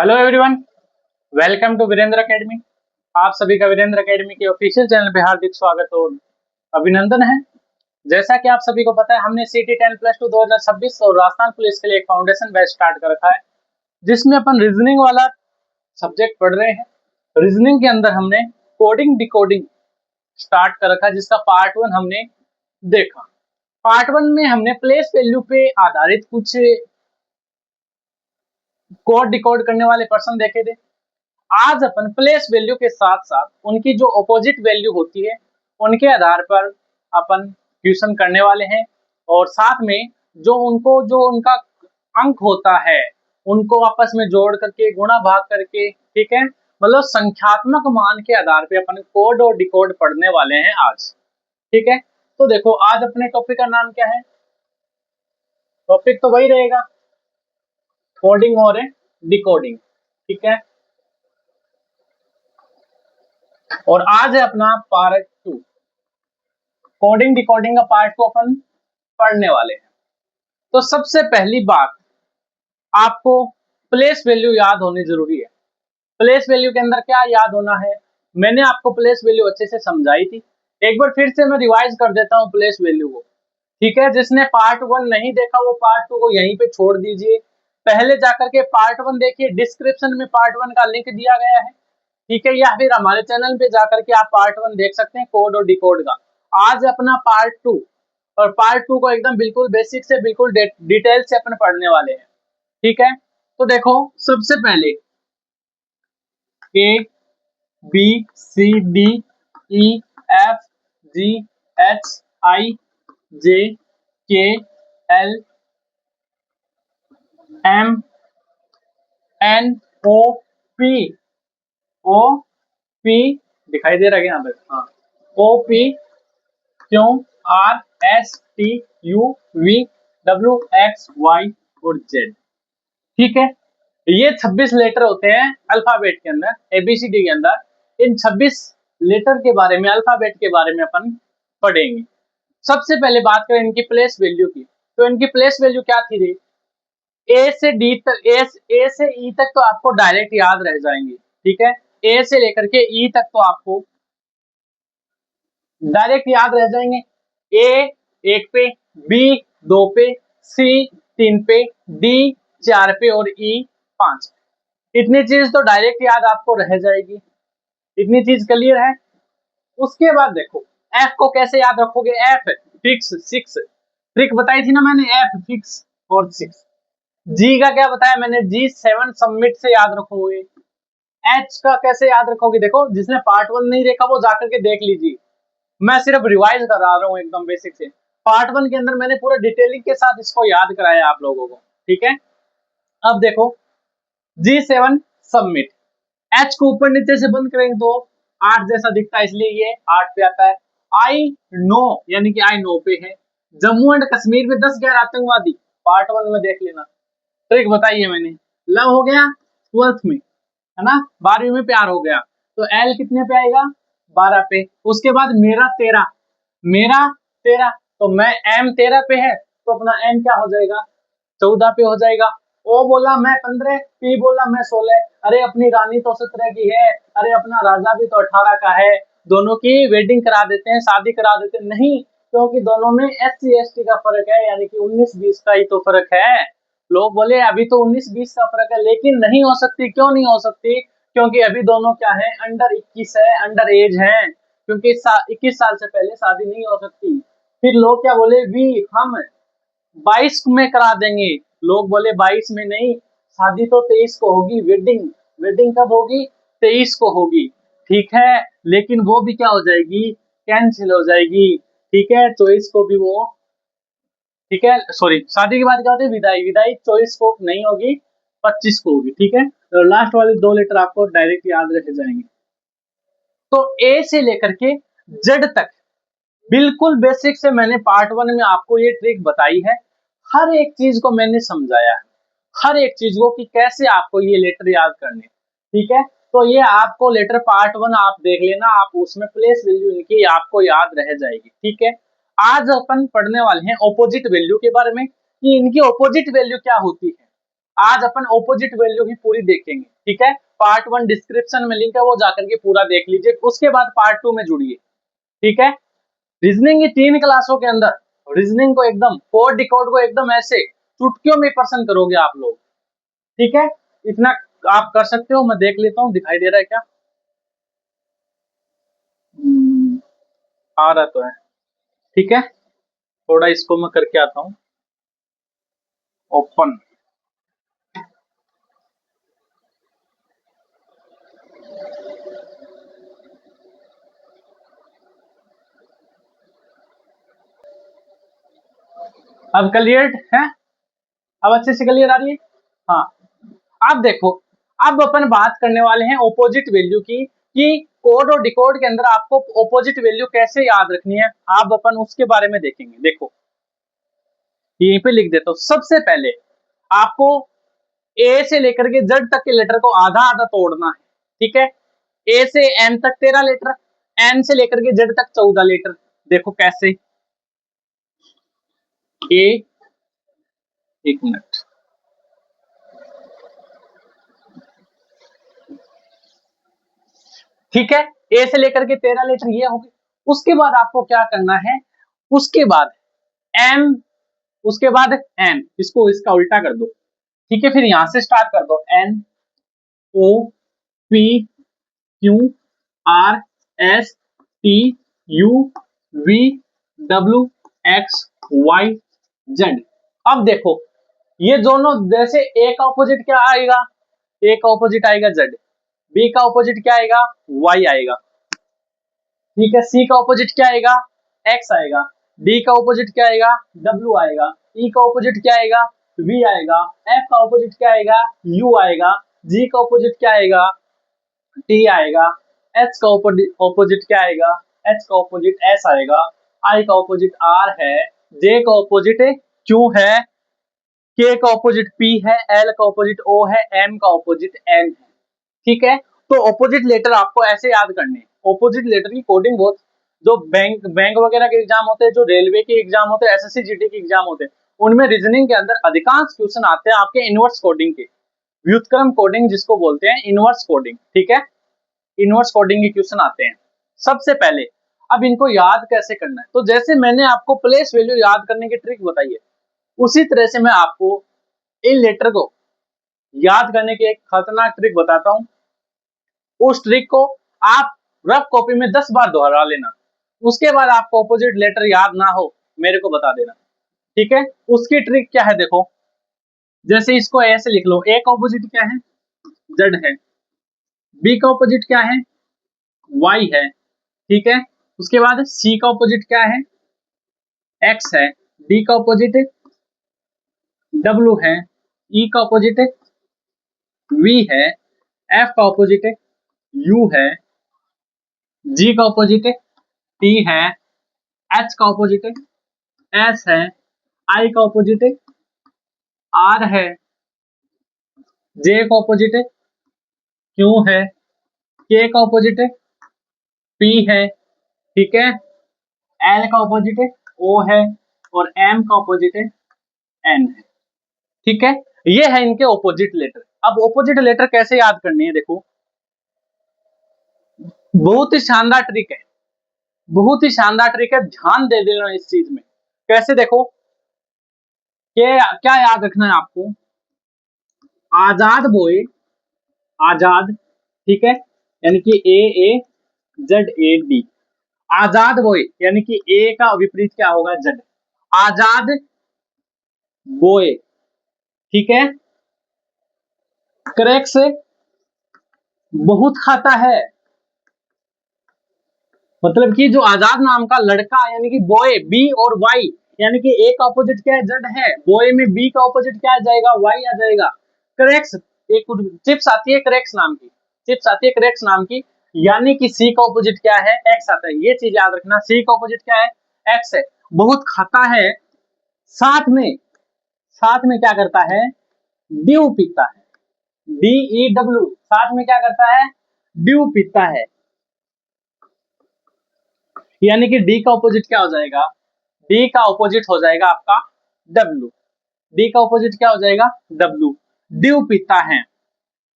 Hello everyone, welcome to Virendra Academy. आप सभी का वीरेंद्र एकेडमी के ऑफिशियल चैनल पे हार्दिक स्वागत और अभिनंदन है। जैसा कि आप सभी को पता है, हमने सीटी 10+2 2026 और राजस्थान पुलिस के लिए एक फाउंडेशन बैच स्टार्ट कर रखा है, जिसमें अपन रीजनिंग वाला सब्जेक्ट पढ़ रहे हैं। रीजनिंग के अंदर हमने कोडिंग डिकोडिंग स्टार्ट कर रखा है, जिसका पार्ट 1 हमने देखा। पार्ट 1 में हमने प्लेस वैल्यू पे आधारित कुछ कोड डिकोड करने वाले पर्सन देखे थे। आज अपन प्लेस वैल्यू के साथ साथ उनकी जो अपोजिट वैल्यू होती है उनके आधार पर अपन क्वेश्चन करने वाले हैं, और साथ में जो उनका अंक होता है उनको आपस में जोड़ करके गुणा भाग करके, ठीक है, मतलब संख्यात्मक मान के आधार पे अपन कोड और डिकोड पढ़ने वाले हैं आज। ठीक है, तो देखो आज अपने टॉपिक का नाम क्या है। टॉपिक तो वही रहेगा, कोडिंग और डिकोडिंग। ठीक है, और आज है अपना पार्ट 2, कोडिंग डिकोडिंग का पार्ट 2 अपन पढ़ने वाले हैं। तो सबसे पहली बात, आपको प्लेस वैल्यू याद होनी जरूरी है। प्लेस वैल्यू के अंदर क्या याद होना है, मैंने आपको प्लेस वैल्यू अच्छे से समझाई थी। एक बार फिर से मैं रिवाइज कर देता हूँ प्लेस वैल्यू को। ठीक है, जिसने पार्ट 1 नहीं देखा वो पार्ट 2 को यहीं पे छोड़ दीजिए, पहले जाकर के पार्ट 1 देखिए। डिस्क्रिप्शन में पार्ट 1 का लिंक दिया गया है, ठीक है, या फिर हमारे चैनल पे जाकर के आप पार्ट 1 देख सकते हैं कोड और डिकोड का। आज अपना पार्ट 2, और पार्ट 2 को एकदम बिल्कुल बेसिक से बिल्कुल डिटेल से अपन पढ़ने वाले हैं। ठीक है, तो देखो सबसे पहले A B C D E F G H I J K L M N O P O P दिखाई दे रहा है यहाँ पे, हाँ, O P Q R S T U V W X Y और जेड। ठीक है, ये 26 लेटर होते हैं अल्फाबेट के अंदर, एबीसीडी के अंदर। इन 26 लेटर के बारे में, अल्फाबेट के बारे में अपन पढ़ेंगे। सबसे पहले बात करें इनकी प्लेस वैल्यू की, तो इनकी प्लेस वैल्यू क्या थी रे? ए से डी तक, ए से ई तक तो आपको डायरेक्ट याद रह जाएंगे। ठीक है, ए से लेकर के ई तक तो आपको डायरेक्ट याद रह जाएंगे। ए 1 पे, बी 2 पे, सी 3 पे, डी 4 पे और ई 5 पे। इतनी चीज तो डायरेक्ट याद आपको रह जाएगी। इतनी चीज क्लियर है। उसके बाद देखो एफ को कैसे याद रखोगे। एफ फिक्स 6, ट्रिक बताई थी ना मैंने, एफ फिक्स और 6। जी का क्या बताया मैंने, जी 7 सबमिट से याद रखोगे। एच का कैसे याद रखोगे, देखो जिसने पार्ट 1 नहीं देखा वो जाकर के देख लीजिए, मैं सिर्फ रिवाइज करा रहा हूँ एकदम बेसिक से। पार्ट 1 के अंदर मैंने पूरा डिटेलिंग के साथ इसको याद कराया आप लोगों को। ठीक है, अब देखो G7 सबमिट, H को ऊपर नीचे से बंद करेंगे तो 8 जैसा दिखता है, इसलिए ये 8 पे आता है। आई नो यानी कि आई नो पे है। जम्मू एंड कश्मीर में 10-11 आतंकवादी, पार्ट 1 में देख लेना। ट्रिक बताइए मैंने। लव हो गया 12th में, है ना, 12वीं में प्यार हो गया, तो एल कितने पे आएगा, 12 पे। उसके बाद मेरा 13, मेरा 13, तो मैं एम 13 पे है तो अपना एम क्या हो जाएगा, 14 पे हो जाएगा। ओ बोला मैं 15, पी बोला मैं 16। अरे अपनी रानी तो 17 की है, अरे अपना राजा भी तो 18 का है। दोनों की वेडिंग करा देते हैं, शादी करा देते हैं। नहीं, क्योंकि दोनों में SC ST का फर्क है, यानी कि 19-20 का ही तो फर्क है। लोग बोले अभी तो 19-20 का फर्क है, लेकिन नहीं हो सकती। क्यों नहीं हो सकती? क्योंकि अभी दोनों क्या है, अंडर 21 है, अंडर एज है। क्योंकि 21 साल से पहले शादी नहीं हो सकती। फिर लोग क्या बोले, वी हम 22 में करा देंगे। लोग बोले 22 में नहीं, शादी तो 23 को होगी। वेडिंग, वेडिंग कब होगी, 23 को होगी। ठीक है, लेकिन वो भी क्या हो जाएगी, कैंसिल हो जाएगी। ठीक है, 24 को भी वो, ठीक है, सॉरी, शादी के बाद क्या होती है, विदाई। विदाई 24 को नहीं होगी, 25 को होगी। ठीक है, तो लास्ट वाले 2 लेटर आपको डायरेक्ट याद रख जाएंगे। तो ए से लेकर के जेड तक बिल्कुल बेसिक से मैंने पार्ट 1 में आपको ये ट्रिक बताई है। हर एक चीज को मैंने समझाया है, हर एक चीज को कि कैसे आपको ये लेटर याद करने। ठीक है, तो ये आपको लेटर पार्ट 1 आप देख लेना, आप उसमें प्लेस वैल्यू इनकी आपको याद रह जाएगी। ठीक है, आज अपन पढ़ने वाले हैं ऑपोजिट वैल्यू के बारे में, कि इनकी ऑपोजिट वैल्यू क्या होती है। आज अपन ऑपोजिट वैल्यू ही पूरी देखेंगे, ठीक है। पार्ट 1 डिस्क्रिप्शन में लिंक है, वो जाकर के पूरा देख लीजिए, उसके बाद पार्ट 2 में जुड़िए, ठीक है। रीजनिंग की 3 क्लासों के अंदर रीजनिंग को एकदम कोड डिकोड को एकदम ऐसे चुटकियों में पर्सन करोगे आप लोग, ठीक है। इतना आप कर सकते हो। मैं देख लेता हूँ दिखाई दे रहा है क्या। आ रहा तो है, ठीक है। थोड़ा इसको मैं करके आता हूँ ओपन। अब क्लियर है, अब अच्छे से क्लियर आ रही है। हाँ, अब देखो, अब अपन बात करने वाले हैं ऑपोजिट वैल्यू की, कि कोड और डिकोड के अंदर आपको ऑपोजिट वैल्यू कैसे याद रखनी है, आप अपन उसके बारे में देखेंगे। देखो यहीं पे लिख देता हूं। सबसे पहले आपको ए से लेकर के जेड तक के लेटर को आधा आधा तोड़ना है, ठीक है। ए से एन तक 13 लेटर, एन से लेकर के जेड तक 14 लेटर। देखो कैसे, ए, एक मिनट, ठीक है। ए से लेकर के 13 लेटर ये हो गए। उसके बाद आपको क्या करना है, उसके बाद एम, उसके बाद एन, इसको इसका उल्टा कर दो, ठीक है। फिर यहां से स्टार्ट कर दो, N O P Q R S T U V W X Y Z. अब देखो ये दोनों, जैसे ए का ऑपोजिट क्या आएगा, ए का ऑपोजिट आएगा जेड, बी का ऑपोजिट क्या आएगा, वाई आएगा, ठीक है। सी का ऑपोजिट क्या आएगा, एक्स आएगा। डी का ऑपोजिट क्या आएगा, डब्ल्यू आएगा। ई का ऑपोजिट क्या आएगा, वी आएगा। एफ का ऑपोजिट क्या आएगा, यू आएगा। जी का ऑपोजिट क्या आएगा, टी आएगा। एच का ऑपोजिट क्या आएगा, एच का ऑपोजिट एस आएगा। आई का ऑपोजिट आर है। जे का ऑपोजिट क्यू है। के का ऑपोजिट पी है। एल का ऑपोजिट ओ है। एम का ऑपोजिट एन है, ठीक है। तो ऑपोजिट लेटर आपको ऐसे याद करने हैं। ऑपोजिट लेटर की कोडिंग बहुत, जो बैंक बैंक वगैरह के एग्जाम होते हैं, जो रेलवे के एग्जाम होते हैं, एसएससी जीडी के एग्जाम होते हैं, उनमें रीजनिंग के अंदर अधिकांश क्वेश्चन आते हैं आपके इनवर्स कोडिंग के, व्युत्क्रम कोडिंग जिसको बोलते हैं, इनवर्स कोडिंग, ठीक है। इनवर्स कोडिंग के क्वेश्चन आते हैं सबसे पहले। अब इनको याद कैसे करना है, तो जैसे मैंने आपको प्लेस वैल्यू याद करने की ट्रिक बताई है, उसी तरह से मैं आपको इन लेटर को याद करने की एक खतरनाक ट्रिक बताता हूं। उस ट्रिक को आप रफ कॉपी में 10 बार दोहरा लेना, उसके बाद आपको ऑपोजिट लेटर याद ना हो मेरे को बता देना, ठीक है। उसकी ट्रिक क्या है देखो, जैसे इसको ऐसे लिख लो, ए का ऑपोजिट क्या है, जेड है। बी का ऑपोजिट क्या है, वाई है, ठीक है। उसके बाद सी का ऑपोजिट क्या है, एक्स है। डी का ऑपोजिट डब्ल्यू है। ई का ऑपोजिट वी है। एफ का ऑपोजिट यू है। जी का ऑपोजिट टी है। एच का ऑपोजिट एस है। आई का ऑपोजिट आर है। जे का ऑपोजिट क्यू है। के का ऑपोजिट पी है, ठीक है। एल का ऑपोजिट ओ है, और एम का ऑपोजिट एन है, ठीक है। ये है इनके ऑपोजिट लेटर। अब ऑपोजिट लेटर कैसे याद करनी है देखो, बहुत ही शानदार ट्रिक है, बहुत ही शानदार ट्रिक है, ध्यान दे देना इस चीज में। कैसे देखो, क्या याद रखना है आपको, आजाद बोए, आजाद, ठीक है, यानी कि ए ए जेड ए डी, आजाद बोए, यानी कि ए का विपरीत क्या होगा, जेड। आजाद बोए, ठीक है। क्रैक्स बहुत खाता है, मतलब कि जो आजाद नाम का लड़का, यानी कि बॉय, बी और वाई, यानी कि ए का ऑपोजिट क्या है, जेड है। बॉय में बी का ऑपोजिट क्या आ जाएगा, वाई आ जाएगा। क्रैक्स, एक चिप्स आती है क्रैक्स नाम की, चिप्स आती है क्रैक्स नाम की, यानी कि सी का ऑपोजिट क्या है, एक्स आता है। ये चीज याद रखना, सी का ऑपोजिट क्या है, एक्स है। बहुत खाता है, साथ में, साथ में क्या करता है, ड्यू पीता है, डी ई डब्ल्यू, साथ में क्या करता है, ड्यू पीता है। यानी कि डी का ऑपोजिट क्या हो जाएगा, डी का ऑपोजिट हो जाएगा आपका डब्ल्यू, डी का ऑपोजिट क्या हो जाएगा, डब्ल्यू। ड्यू पीता है,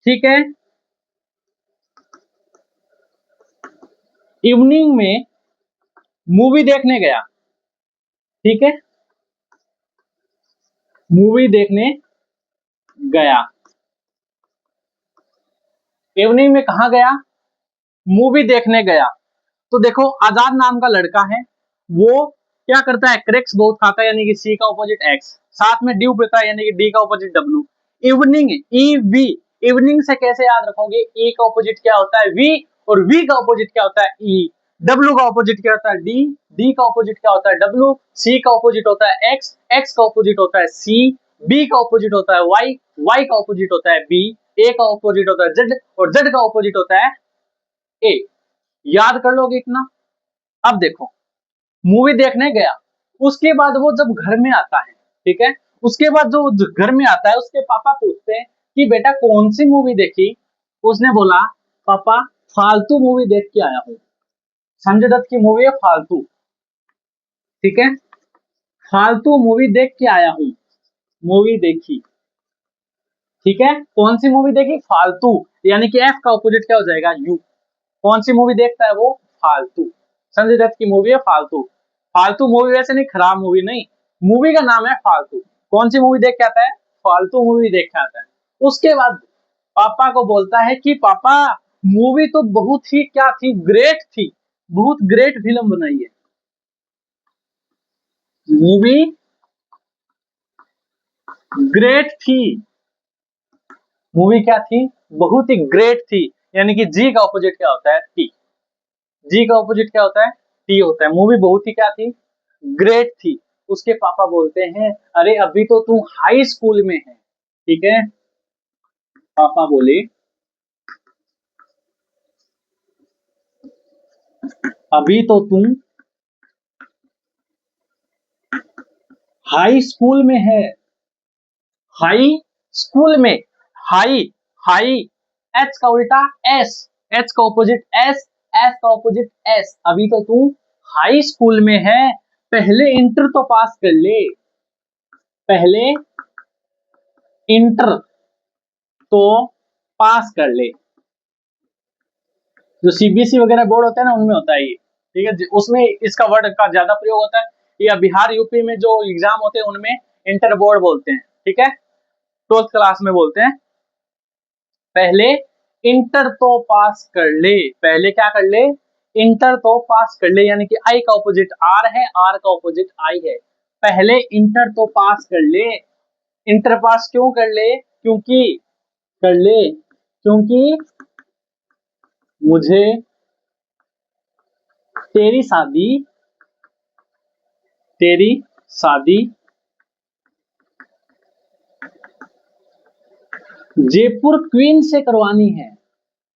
ठीक है। इवनिंग में मूवी देखने गया, ठीक है, मूवी देखने गया। इवनिंग में कहा गया? मूवी देखने गया। तो देखो आजाद नाम का लड़का है, वो क्या करता है? क्रैक्स बहुत खाता है, यानी कि सी का ऑपोजिट एक्स, साथ में ड्यू पीता है, यानी कि डी का opposite W. Evening, E V, evening से कैसे याद रखोगे? ई का ऑपोजिट क्या होता है? वी, और वी का ऑपोजिट क्या होता है? ई। डब्ल्यू का ऑपोजिट क्या होता है? डी, डी का ऑपोजिट क्या होता है? डब्ल्यू, सी का ऑपोजिट होता है एक्स, एक्स का ऑपोजिट होता है सी, बी का ऑपोजिट होता है वाई, वाई का ऑपोजिट होता है बी, ए का ऑपोजिट होता है जेड, और जेड का ऑपोजिट होता है ए। याद कर लोगे इतना? अब देखो, मूवी देखने गया, उसके बाद वो जब घर में आता है, ठीक है, उसके बाद जो घर में आता है, उसके पापा पूछते हैं कि बेटा कौन सी मूवी देखी? उसने बोला पापा फालतू मूवी देख के आया हूं। संजय दत्त की मूवी है फालतू, ठीक है, फालतू मूवी देख के आया हूं, मूवी देखी, ठीक है। कौन सी मूवी देखी? फालतू, यानी कि एफ का ऑपोजिट क्या हो जाएगा? यू। कौन सी मूवी देखता है वो? फालतू। संजय दत्त की मूवी है फालतू। फालतू मूवी वैसे नहीं, खराब मूवी नहीं, मूवी का नाम है फालतू। कौन सी मूवी देख के आता है? फालतू मूवी देख के आता है। उसके बाद पापा को बोलता है कि पापा मूवी तो बहुत ही क्या थी? ग्रेट थी, बहुत ग्रेट फिल्म बनाई है। मूवी ग्रेट थी, मूवी क्या थी? बहुत ही ग्रेट थी, यानी कि जी का ऑपोजिट क्या होता है? टी। जी का ऑपोजिट क्या होता है? टी होता है। मूवी बहुत ही क्या थी? ग्रेट थी। उसके पापा बोलते हैं अरे अभी तो तू हाई स्कूल में है, ठीक है। पापा बोले अभी तो तुम हाई स्कूल में है, हाई स्कूल में, हाई, हाई, एच का उल्टा एस, एच का ऑपोजिट एस, एस का ऑपोजिट एस। अभी तो तू हाई स्कूल में है, पहले इंटर तो पास कर ले, पहले इंटर तो पास कर ले। जो सीबीएसई वगैरह बोर्ड होता है ना, उनमें होता है ये, ठीक है, उसमें इसका वर्ड का ज्यादा प्रयोग होता है। या बिहार यूपी में जो एग्जाम होते हैं उनमें इंटर बोर्ड बोलते हैं, ठीक है, 12th क्लास में बोलते हैं। पहले इंटर तो पास कर ले, पहले क्या कर ले? इंटर तो पास कर ले, यानी कि आई का ऑपोजिट आर है, आर का ऑपोजिट आई है। पहले इंटर तो पास कर ले। इंटर पास क्यों कर ले? क्योंकि कर ले क्योंकि मुझे तेरी शादी, तेरी शादी जयपुर क्वीन से करवानी है,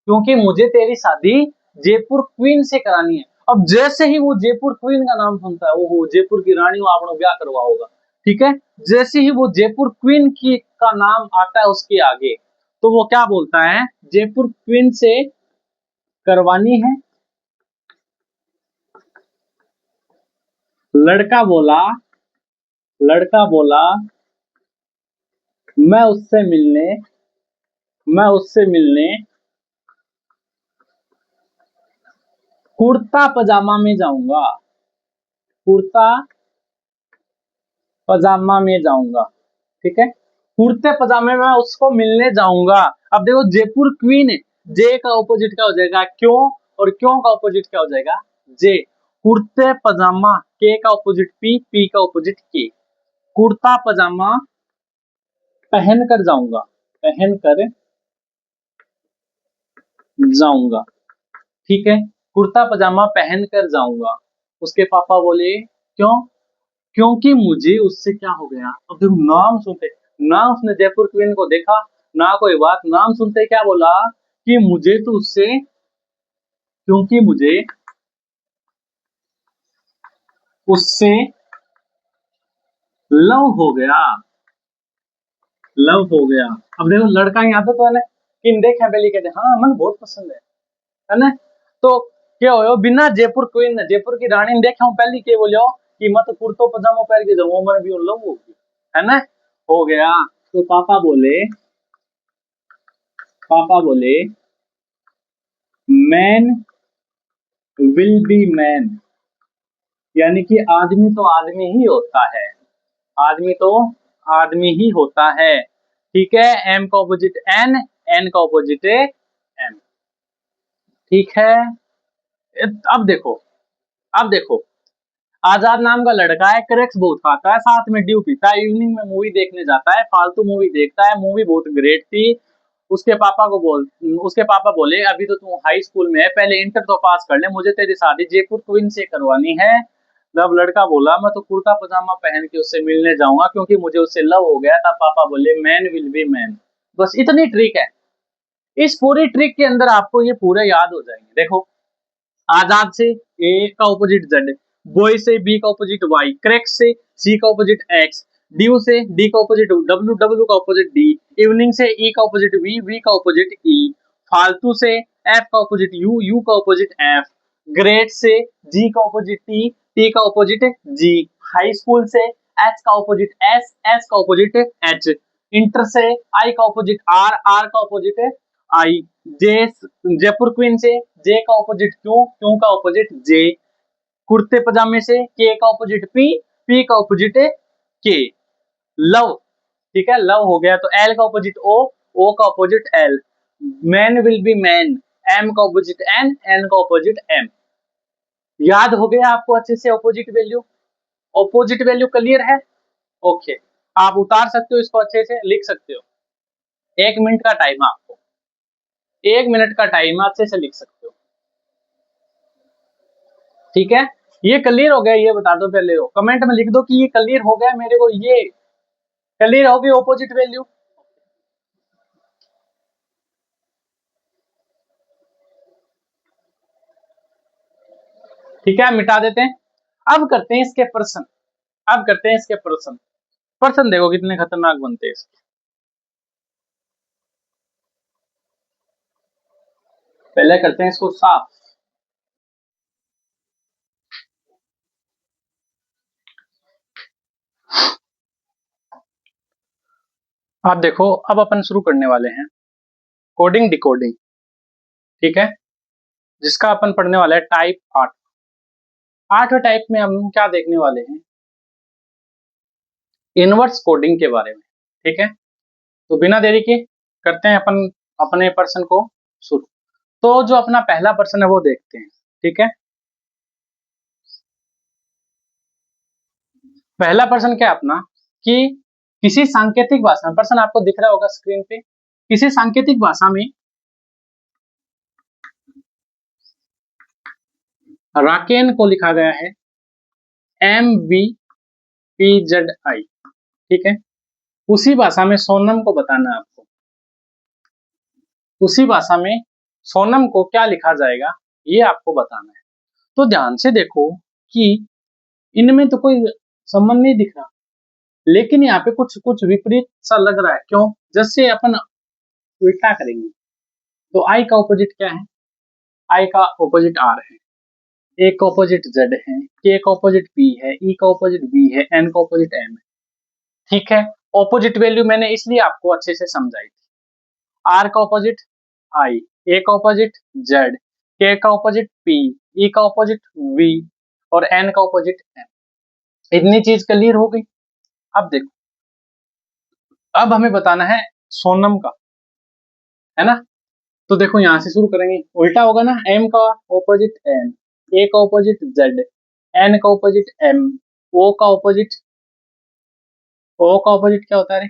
क्योंकि मुझे तेरी शादी जयपुर क्वीन से करानी है। अब जैसे ही वो जयपुर क्वीन का नाम सुनता है, वो जयपुर की रानी आपने ब्याह करवा होगा, ठीक है, जैसे ही वो जयपुर क्वीन की का नाम आता है उसके आगे, तो वो क्या बोलता है? जयपुर क्वीन से करवानी है। लड़का बोला, लड़का बोला मैं उससे मिलने, मैं उससे मिलने कुर्ता पजामा में जाऊंगा, कुर्ता पजामा में जाऊंगा, ठीक है, कुर्ते पजामे में उसको मिलने जाऊंगा। अब देखो जयपुर क्वीन है, जे का ऑपोजिट क्या हो जाएगा? क्यों, और क्यों का ऑपोजिट क्या हो जाएगा? जे। कुर्ते पजामा, के का ऑपोजिट पी, पी का ऑपोजिट के। कुर्ता पजामा पहन कर जाऊंगा, पहन कर जाऊंगा, ठीक है, कुर्ता पजामा पहन कर जाऊंगा। उसके पापा बोले क्यों? क्योंकि मुझे उससे क्या हो गया? अब देखो नाम सुनते, ना उसने जयपुर क्वीन को देखा, ना कोई बात, नाम सुनते क्या बोला कि मुझे तो उससे, क्योंकि मुझे उससे लव हो गया, लव हो गया। अब देखो लड़का यहाँ तो है ना, किन देखे पहले कहते हाँ मन बहुत पसंद है ना, तो क्या हो बिना जयपुर क्वीन ने, जयपुर की रानी ने देखा हूँ पहली के बोलो कि मत कुर्तो पजामा पहन के जाऊँ, मन भी लव होगी, है ना, हो गया। तो पापा बोले पापा बोले मैन विल बी मैन, यानी कि आदमी तो आदमी ही होता है, आदमी तो आदमी ही होता है। ठीक है, एम का ऑपोजिट एन, एन का ऑपोजिट एम। ठीक है, अब देखो, अब देखो, आजाद नाम का लड़का है, क्रैक्स बहुत खाता है, साथ में ड्यू पीता है, इवनिंग में मूवी देखने जाता है, फालतू मूवी देखता है, मूवी बहुत ग्रेट थी। उसके पापा को बोल उसके पापा बोले अभी तो तू हाई स्कूल में है, पहले इंटर तो पास कर ले, मुझे तेरी शादी जयपुर क्वीन से करवानी है। तब लड़का बोला मैं तो कुर्ता पजामा पहन के उससे मिलने जाऊंगा क्योंकि मुझे उससे लव हो गया। तब पापा बोले मैन विल बी मैन। बस इतनी ट्रिक है, इस पूरी ट्रिक के अंदर आपको ये पूरे याद हो जाएंगे। देखो, आजाद से ए का ऑपोजिट जेड, बॉय से बी का ऑपोजिट वाई, क्रैक से सी का ऑपोजिट एक्स, ड्यू से डी का ऑपोजिट डब्ल्यू, डब्ल्यू का ऑपोजिट डी, इवनिंग से ई का ऑपोजिट वी, वी का ऑपोजिट ई, फालतू से एफ का ऑपोजिट यू, यू का ऑपोजिट एफ, ग्रेट से जी का ऑपोजिट टी, टी का ऑपोजिट जी, हाई स्कूल से एच का ऑपोजिट एस, एस का ऑपोजिट एच, इंटर से आई का ऑपोजिट आर, आर का ऑपोजिट आई, जे जयपुर क्वीन से जे का ऑपोजिट क्यू, क्यू का ऑपोजिट जे, कुर्ते पजामे से के का ऑपोजिट पी, पी का ऑपोजिट के, लव। ठीक है, लव हो गया तो एल का ऑपोजिट ओ, ओ का opposite L, man will be man, M का ऑपोजिट एन, एन का ऑपोजिट एम। याद हो गया आपको अच्छे से opposite value? Opposite value clear है? ओके, आप उतार सकते हो इसको, अच्छे से लिख सकते हो। 1 मिनट का टाइम है आपको, 1 मिनट का टाइम अच्छे से लिख सकते हो। ठीक है, ये क्लियर हो गया ये बता दो, पहले हो कमेंट में लिख दो कि ये क्लियर हो गया मेरे को, ये क्लियर होगी ऑपोजिट वैल्यू। ठीक है, मिटा देते हैं। अब करते हैं इसके प्रश्न, अब करते हैं इसके प्रश्न। प्रश्न देखो कितने खतरनाक बनते हैं इसके। पहले करते हैं इसको साफ। आप देखो, अब अपन शुरू करने वाले हैं कोडिंग डिकोडिंग। ठीक है, जिसका अपन पढ़ने वाला है टाइप 8। 8वें टाइप में हम क्या देखने वाले हैं? इनवर्स कोडिंग के बारे में। ठीक है, तो बिना देरी के करते हैं अपन अपने पर्सन को शुरू। तो जो अपना पहला पर्सन है वो देखते हैं। ठीक है, पहला पर्सन क्या है अपना कि किसी सांकेतिक भाषा में, पर्सन आपको दिख रहा होगा स्क्रीन पे, किसी सांकेतिक भाषा में राकेन को लिखा गया है MVPZI। ठीक है, उसी भाषा में सोनम को बताना है आपको, उसी भाषा में सोनम को क्या लिखा जाएगा ये आपको बताना है। तो ध्यान से देखो कि इनमें तो कोई संबंध नहीं दिख रहा, लेकिन यहाँ पे कुछ कुछ विपरीत सा लग रहा है। क्यों? जैसे अपन उल्टा करेंगे तो आई का ऑपोजिट क्या है? आई का ऑपोजिट आर है, ए का ऑपोजिट जेड है, के का ऑपोजिट पी है, ई का ऑपोजिट बी है, एन का ऑपोजिट एम है। ठीक है, ऑपोजिट वैल्यू मैंने इसलिए आपको अच्छे से समझाई थी। आर का ऑपोजिट आई, ए का ऑपोजिट जेड, के का ऑपोजिट पी, ई का ऑपोजिट वी और एन का ऑपोजिट एम। इतनी चीज क्लियर हो गई। अब देखो, अब हमें बताना है सोनम का, है ना? तो देखो यहां से शुरू करेंगे, उल्टा होगा ना, एम का ऑपोजिट एन, ए का ऑपोजिट जेड, एन का ऑपोजिट एम, ओ का ऑपोजिट, ओ का ऑपोजिट क्या होता है रे?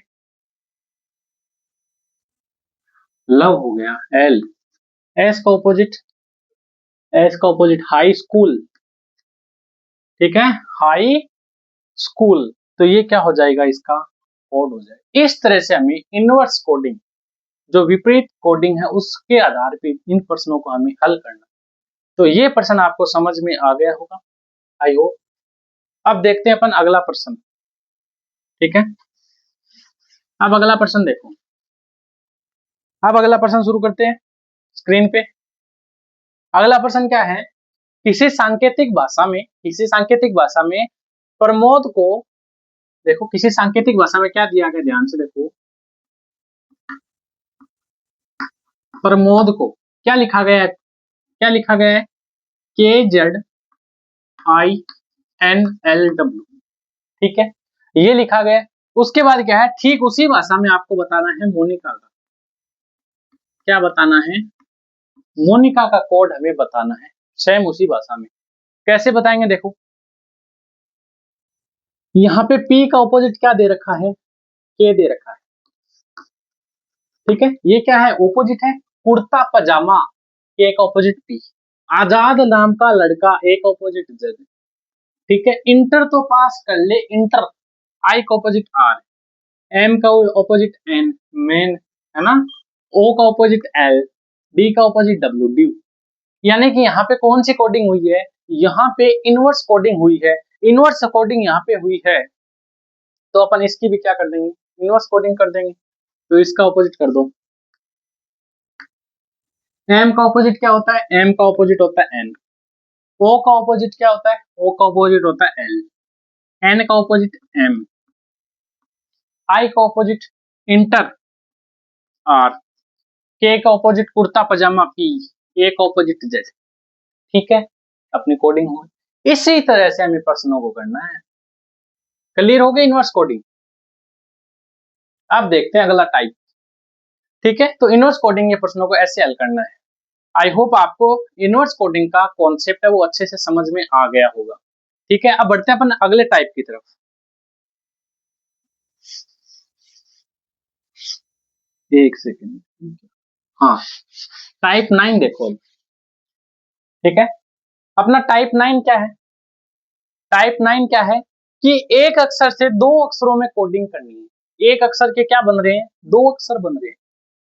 लव हो गया, एल। एस का ऑपोजिट, एस का ऑपोजिट हाई स्कूल। ठीक है, हाई स्कूल, तो ये क्या हो जाएगा इसका? कोड हो जाएगा। इस तरह से हमें इनवर्स कोडिंग, जो विपरीत कोडिंग है उसके आधार पर इन प्रश्नों को हमें हल करना। तो ये प्रश्न आपको समझ में आ गया होगा, आई होप। अब देखते हैं अपन अगला प्रश्न। ठीक है, अब अगला प्रश्न देखो, अब अगला प्रश्न शुरू करते हैं स्क्रीन पे। अगला प्रश्न क्या है? किसी सांकेतिक भाषा में, किसी सांकेतिक भाषा में प्रमोद को, देखो किसी सांकेतिक भाषा में क्या दिया गया, ध्यान से देखो, प्रमोद को क्या लिखा गया है, क्या लिखा गया है, KZINLW, ठीक है, ये लिखा गया है। उसके बाद क्या है, ठीक उसी भाषा में आपको बताना है मोनिका का, क्या बताना है, मोनिका का कोड हमें बताना है, सेम उसी भाषा में। कैसे बताएंगे, देखो यहाँ पे P का ऑपोजिट क्या दे रखा है, K दे रखा है, ठीक है, ये क्या है, ऑपोजिट है, कुर्ता पजामा, K का ऑपोजिट P, आजाद नाम का लड़का, A का ऑपोजिट Z, ठीक है, इंटर तो पास कर ले, इंटर, I का ऑपोजिट R, M का ऑपोजिट N, मेन, है ना, O का ऑपोजिट L, D का ऑपोजिट W, ड्यू। यानी कि यहाँ पे कौन सी कोडिंग हुई है, यहाँ पे इनवर्स कोडिंग हुई है, इनवर्स कोडिंग यहाँ पे हुई है, तो अपन इसकी भी क्या कर देंगे, इनवर्स कोडिंग कर देंगे, तो इसका ऑपोजिट कर दो। M का ऑपोजिट क्या होता है, M का ऑपोजिट होता है N, O का ऑपोजिट क्या होता है, O का ऑपोजिट होता है L, N का ऑपोजिट M, I का ऑपोजिट इंटर R, K का opposite kurta pyjama P, A का ऑपोजिट Z, ठीक है, अपनी कोडिंग हो। इसी तरह से हमें प्रश्नों को करना है। क्लियर हो गई इनवर्स कोडिंग। अब देखते हैं अगला टाइप, ठीक है, तो इनवर्स कोडिंग के प्रश्नों को ऐसे हल करना है। आई होप आपको इनवर्स कोडिंग का कॉन्सेप्ट है वो अच्छे से समझ में आ गया होगा, ठीक है। अब बढ़ते हैं अपन अगले टाइप की तरफ। एक सेकेंड, हाँ, टाइप 9 देखो, ठीक है, अपना टाइप 9 क्या है, टाइप 9 क्या है कि एक अक्षर से दो अक्षरों में कोडिंग करनी है। एक अक्षर के क्या बन रहे हैं, दो अक्षर बन रहे हैं,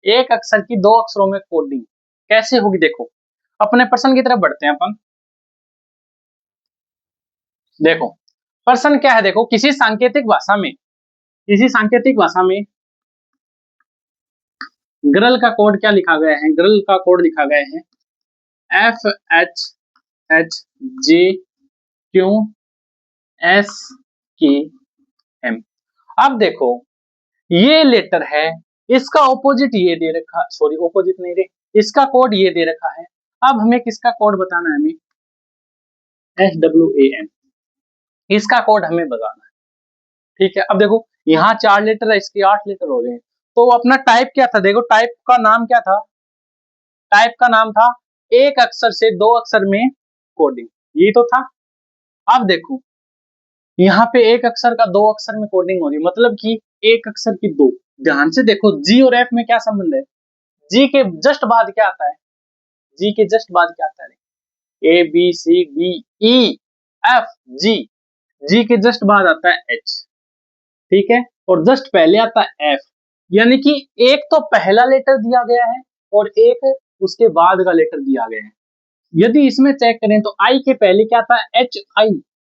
एक अक्षर की दो अक्षरों में कोडिंग कैसे होगी, देखो अपने प्रश्न की तरफ बढ़ते हैं अपन। देखो प्रश्न क्या है, देखो किसी सांकेतिक भाषा में, किसी सांकेतिक भाषा में ग्रल का कोड क्या लिखा गया है, ग्रल का कोड लिखा गया है FHHJQSKM। अब देखो ये लेटर है, इसका ऑपोजिट ये दे रखा, सॉरी ऑपोजिट नहीं रे, इसका कोड ये दे रखा है। अब हमें किसका कोड बताना है, हमें SWAM, इसका कोड हमें बताना है, ठीक है। अब देखो यहाँ 4 लेटर है, इसके 8 लेटर हो गए हैं, तो अपना टाइप क्या था, देखो टाइप का नाम क्या था, टाइप का नाम था एक अक्षर से दो अक्षर में कोडिंग, ये तो था। अब देखो यहाँ पे एक अक्षर का दो अक्षर में कोडिंग हो रही है, मतलब कि एक अक्षर की दो, ध्यान से देखो जी और एफ में क्या संबंध है, जी के जस्ट बाद क्या आता है, जी के जस्ट बाद क्या आता है, ABCDEF, जी, जी के जस्ट बाद आता है H, ठीक है, और जस्ट पहले आता है F, यानी कि एक तो पहला लेटर दिया गया है और एक उसके बाद का लेटर दिया गया है। यदि इसमें चेक करें तो आई के पहले क्या आता है, आई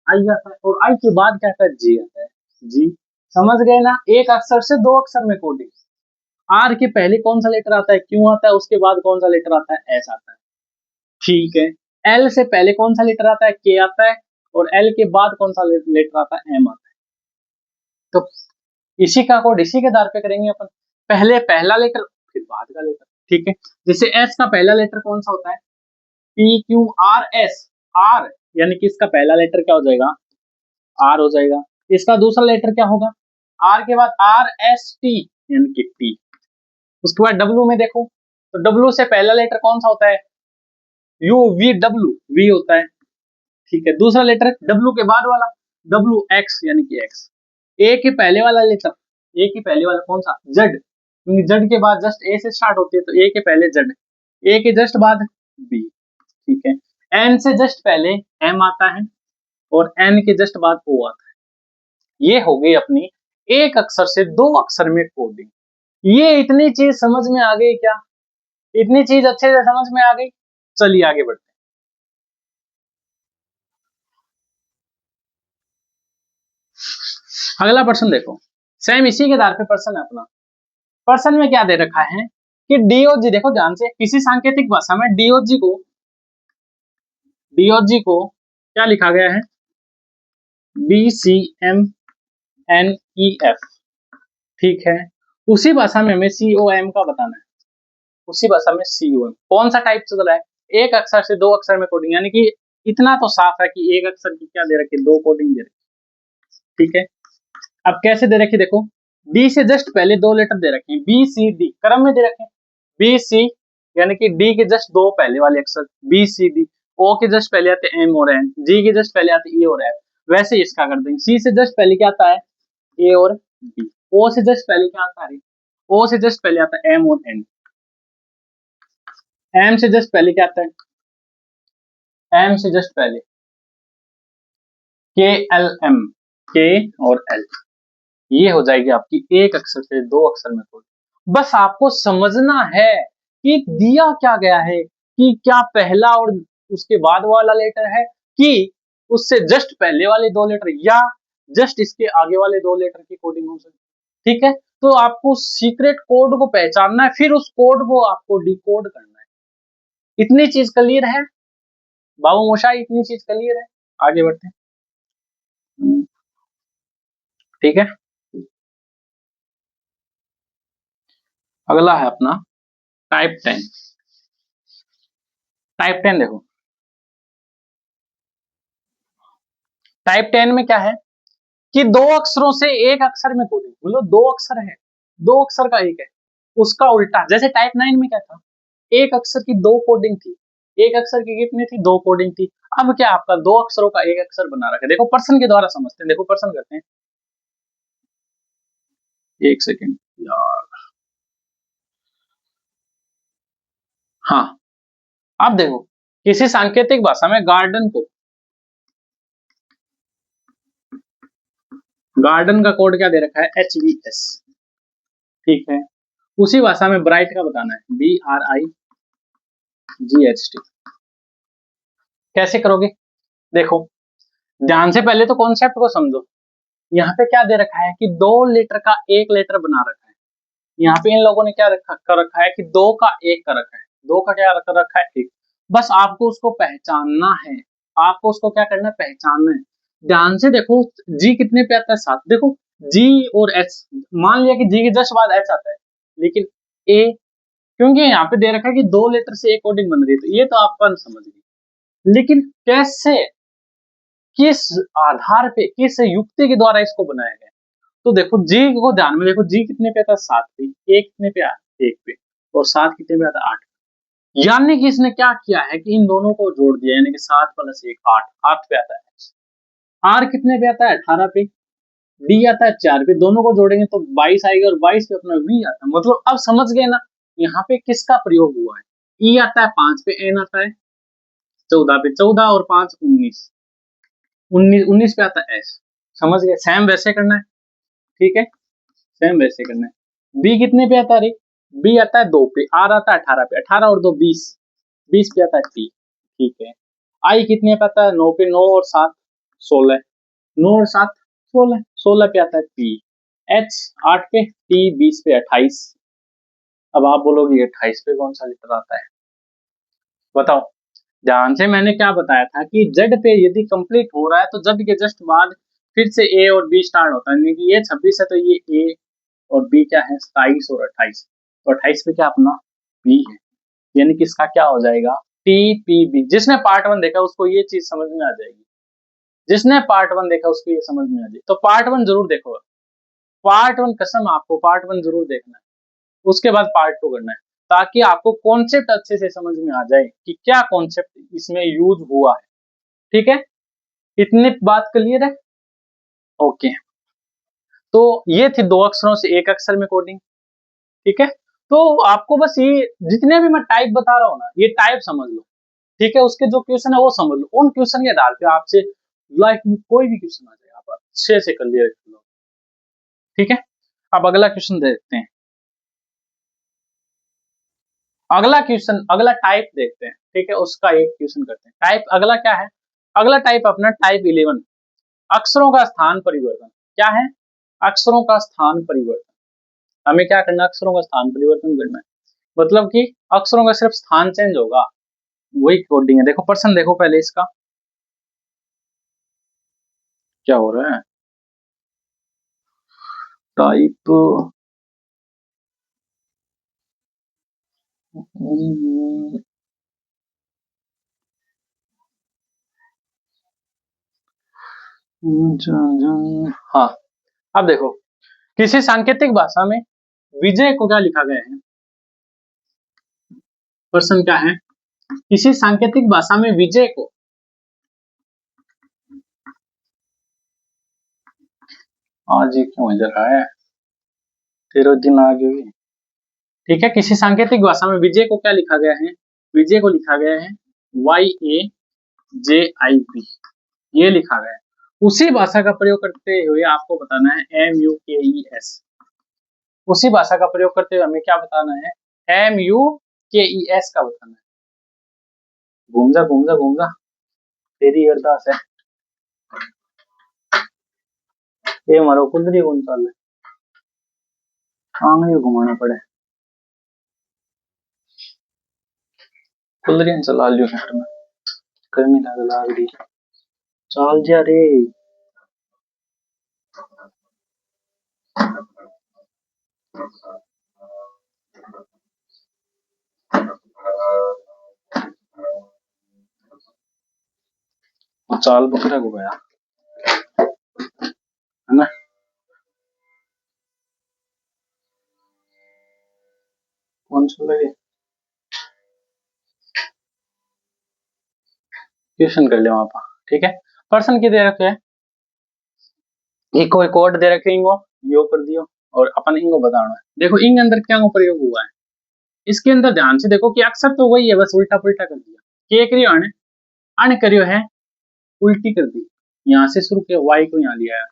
आता है, और आई के बाद क्या आता है, जी आता है, जी, समझ गए ना, एक अक्षर से दो अक्षर में कोडिंग। आर के पहले कौन सा लेटर आता है, क्यू आता है, उसके बाद कौन सा लेटर आता है, एस आता है, ठीक है। एल से पहले कौन सा लेटर आता है, के आता है, और एल के बाद कौन सा लेटर आता है, एम आता है। तो इसी का कोड इसी के आधार पे करेंगे अपन, पहले पहला लेटर फिर बाद का लेटर, ठीक है। जैसे एस का पहला लेटर कौन सा होता है, PQRS, आर, यानी कि इसका पहला लेटर क्या हो जाएगा, आर हो जाएगा। इसका दूसरा लेटर क्या होगा, आर के बाद RST, यानी कि टी। उसके बाद डब्ल्यू में देखो, तो डब्ल्यू से पहला लेटर कौन सा होता है, UVW, वी होता है, ठीक है। दूसरा लेटर डब्ल्यू के बाद वाला WX, यानी कि एक्स। ए के पहले वाला लेटर, ए के पहले वाला कौन सा, जेड, क्योंकि जेड के बाद जस्ट ए से स्टार्ट होती है, तो ए के पहले जेड, ए के जस्ट बाद बी, ठीक है। एन से जस्ट पहले एम आता है, और एन के जस्ट बाद ओ आता है। ये हो गई अपनी एक अक्षर से दो अक्षर में कोडिंग। ये इतनी चीज समझ में आ गई क्या, इतनी चीज अच्छे से समझ में आ गई। चलिए आगे बढ़ते हैं, अगला प्रश्न देखो, सेम इसी के आधार पे प्रश्न है अपना। प्रश्न में क्या दे रखा है कि डीओजी, देखो ध्यान से, किसी सांकेतिक भाषा में डीओजी को क्या लिखा गया है, BCMNEF, ठीक है। उसी भाषा में हमें COM का बताना है, उसी भाषा में COM। कौन सा टाइप चल रहा है? एक अक्षर से दो अक्षर में कोडिंग, यानी कि इतना तो साफ है कि एक अक्षर की क्या दे रखी है, दो कोडिंग दे रखी। ठीक है, अब कैसे दे रखी देखो, डी से जस्ट पहले दो लेटर दे रखे हैं, BCD क्रम में दे रखे हैं। BC यानी कि डी के जस्ट दो पहले वाले अक्षर BCD, O के जस्ट पहले आते M और N, G के जस्ट पहले आते E और F। वैसे ही इसका कर देंगे, C से जस्ट पहले क्या आता है, A और B। O से जस्ट पहले क्या आता है, O से जस्ट पहले आता है M और N। M से जस्ट पहले क्या आता है, M से जस्ट पहले KLM, K और L। ये हो जाएगी आपकी एक अक्षर से दो अक्षर में कोडिंग। बस आपको समझना है कि दिया क्या गया है, कि क्या पहला और उसके बाद वाला लेटर है, कि उससे जस्ट पहले वाले दो लेटर, या जस्ट इसके आगे वाले दो लेटर की कोडिंग हो सकती है। ठीक है, तो आपको सीक्रेट कोड को पहचानना है, फिर उस कोड को आपको डिकोड करना है। इतनी चीज क्लियर है बाबू मोशाई, इतनी चीज क्लियर है। आगे बढ़ते हैं। ठीक है, अगला है अपना टाइप 10। टाइप 10 देखो, टाइप 10 में क्या है कि दो अक्षरों से एक अक्षर में कोडिंग, बोलो दो अक्षर है, दो अक्षर का एक है, उसका उल्टा। जैसे टाइप 9 में क्या था, एक अक्षर की दो कोडिंग थी, एक अक्षर की कितनी थी, दो कोडिंग थी। अब क्या आपका दो अक्षरों का एक अक्षर बना रखा है। देखो पर्सन के द्वारा समझते हैं, देखो पर्सन करते हैं, एक सेकेंड यार, हाँ। अब देखो, किसी सांकेतिक भाषा में गार्डन को, गार्डन का कोड क्या दे रखा है, HVS। ठीक है, उसी भाषा में ब्राइट का बताना है, BRIGHT। कैसे करोगे, देखो ध्यान से पहले तो कॉन्सेप्ट को समझो। यहाँ पे क्या दे रखा है कि दो लेटर का एक लेटर बना रखा है। यहाँ पे इन लोगों ने क्या कर रखा है कि दो का एक कर रखा है, दो का क्या कर रखा है, एक। बस आपको उसको पहचानना है, आपको उसको क्या करना है, पहचानना है। ध्यान से देखो, जी कितने पे आता है, 7। देखो जी और एच, मान लिया कि जी के जस्ट बाद एच आता है, लेकिन ए, क्योंकि यहाँ पे दे रखा है कि दो लेटर से एक कोडिंग बन रही है, तो ये तो आप समझ गए। लेकिन कैसे, किस आधार पे, किस युक्ति के द्वारा इसको बनाया गया, तो देखो जी को ध्यान में देखो, जी कितने पे आता है, 7 पे, एक कितने पे आता है, 1 पे, और 7 कितने पे आता है, 8। यानी कि इसने क्या किया है कि इन दोनों को जोड़ दिया, यानी कि 7 + 1 8, 8 पे आता है। आर कितने पे आता है, 18 पे। डी आता है 4 पे, दोनों को जोड़ेंगे तो 22 आएगा, और 22 पे अपना वी आता है। मतलब अब समझ गए ना, यहाँ पे किसका प्रयोग हुआ है। ई आता है 5 पे, एन आता है 14 पे, 14 और 5 19, 19 पे आता है एस। समझ गए, सेम वैसे करना है। ठीक है, सेम वैसे करना है। बी कितने पे आता है रे, बी आता है 2 पे, आर आता है 18 पे, 18 और 2 20, 20 पे आता है टी। ठीक है, आई कितने पे आता है, 9 पे, 9 और 7 16, 9 और 7 16, 16 पे आता है पी। एच 8 पे, टी 20 पे 28। अब आप बोलोगे 28 पे कौन सा लेटर आता है, बताओ। ध्यान से, मैंने क्या बताया था कि जेड पे यदि कंप्लीट हो रहा है तो जेड के जस्ट बाद फिर से ए और बी स्टार्ट होता है, यानी कि ये 26 है तो ये ए और बी क्या है, 27 और 28। तो 28 पे क्या अपना बी है, यानी कि इसका क्या हो जाएगा, TPB। जिसने पार्ट 1 देखा उसको ये चीज समझ में आ जाएगी, जिसने पार्ट 1 देखा उसको ये समझ में आ जाएगी। तो पार्ट 1 जरूर देखो, पार्ट 1 कसम आपको पार्ट 1 जरूर देखना है, उसके बाद पार्ट 2 करना है, ताकि आपको कॉन्सेप्ट अच्छे से समझ में आ जाए कि क्या कॉन्सेप्ट इसमें यूज हुआ है। ठीक है, इतनी बात क्लियर है, ओके। तो ये थी दो अक्षरों से एक अक्षर में कोडिंग। ठीक है, तो आपको बस ये जितने भी मैं टाइप बता रहा हूँ ना, ये टाइप समझ लो। ठीक है, उसके जो क्वेश्चन है वो समझ लो, उन क्वेश्चन के आधार पे आपसे लाइफ में कोई भी क्वेश्चन आ जाए आप अच्छे से क्लियर कर लो। ठीक है, अब अगला क्वेश्चन देखते हैं। अगला क्वेश्चन, अगला टाइप देखते हैं। ठीक है, उसका एक क्वेश्चन करते हैं। टाइप अगला क्या है, अगला टाइप अपना टाइप 11, अक्षरों का स्थान परिवर्तन। क्या है, अक्षरों का स्थान परिवर्तन। हमें क्या करना है, अक्षरों का स्थान परिवर्तन करना है, मतलब कि अक्षरों का सिर्फ स्थान चेंज होगा, वही कोडिंग है। देखो पर्सन देखो पहले इसका क्या हो रहा है, टाइप हाँ, अब देखो किसी सांकेतिक भाषा में विजय को क्या लिखा गया है? प्रश्न क्या है? किसी सांकेतिक भाषा में विजय को, आज ये क्यों इधर आया? 13 दिन आगे हुए। ठीक है, किसी सांकेतिक भाषा में विजय को क्या लिखा गया है? विजय को लिखा गया है YAJIB, ये लिखा गया है। उसी भाषा का प्रयोग करते हुए आपको बताना है MUKES। उसी भाषा का प्रयोग करते हुए हमें क्या बताना है? MUKES का बताना है। घूम जा घूम जा घूम जा, तेरी अरदास है। ये मारो कुंदरी कौन चाल है, आंगली घुमाना पड़े, कुंदरी चला लियो शहर में, गर्मी लाग रही, चाल जा रे। चाल बकरा को गया है ना। कौन सा लगे क्वेश्चन कर ले वहां पर। ठीक है, पर्सन की दे रखे है, एक कोई कोड दे रखे इंगो, यो कर दियो और अपन इंगो बताना है। देखो इंग अंदर क्या प्रयोग हुआ है, इसके अंदर ध्यान से देखो कि अक्सर तो वही है, बस उल्टा पुल्टा कर दिया। के करियो अन अन करियो है, उल्टी कर दी। यहाँ से शुरू किया, वाई को यहाँ लिया है,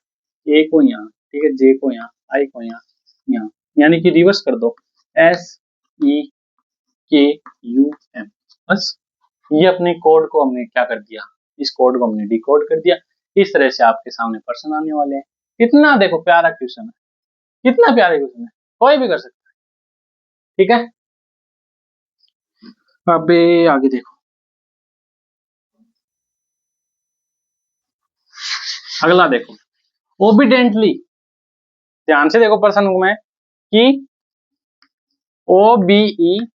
ए को यहाँ, ठीक है, जे को यहाँ, आई को यहाँ, यहाँ, यानी कि रिवर्स कर दो, SEKUM। बस ये अपने कोड को हमने क्या कर दिया, इस कोड को हमने डिकोड कर दिया। इस तरह से आपके सामने प्रश्न आने वाले हैं। कितना देखो प्यारा क्वेश्चन है, कितना प्यारा क्वेश्चन है, कोई भी कर सकता है। ठीक है, अबे आगे देखो, अगला देखो, ओबिडेंटली, ध्यान से देखो प्रश्न में कि OBEDIENTLY,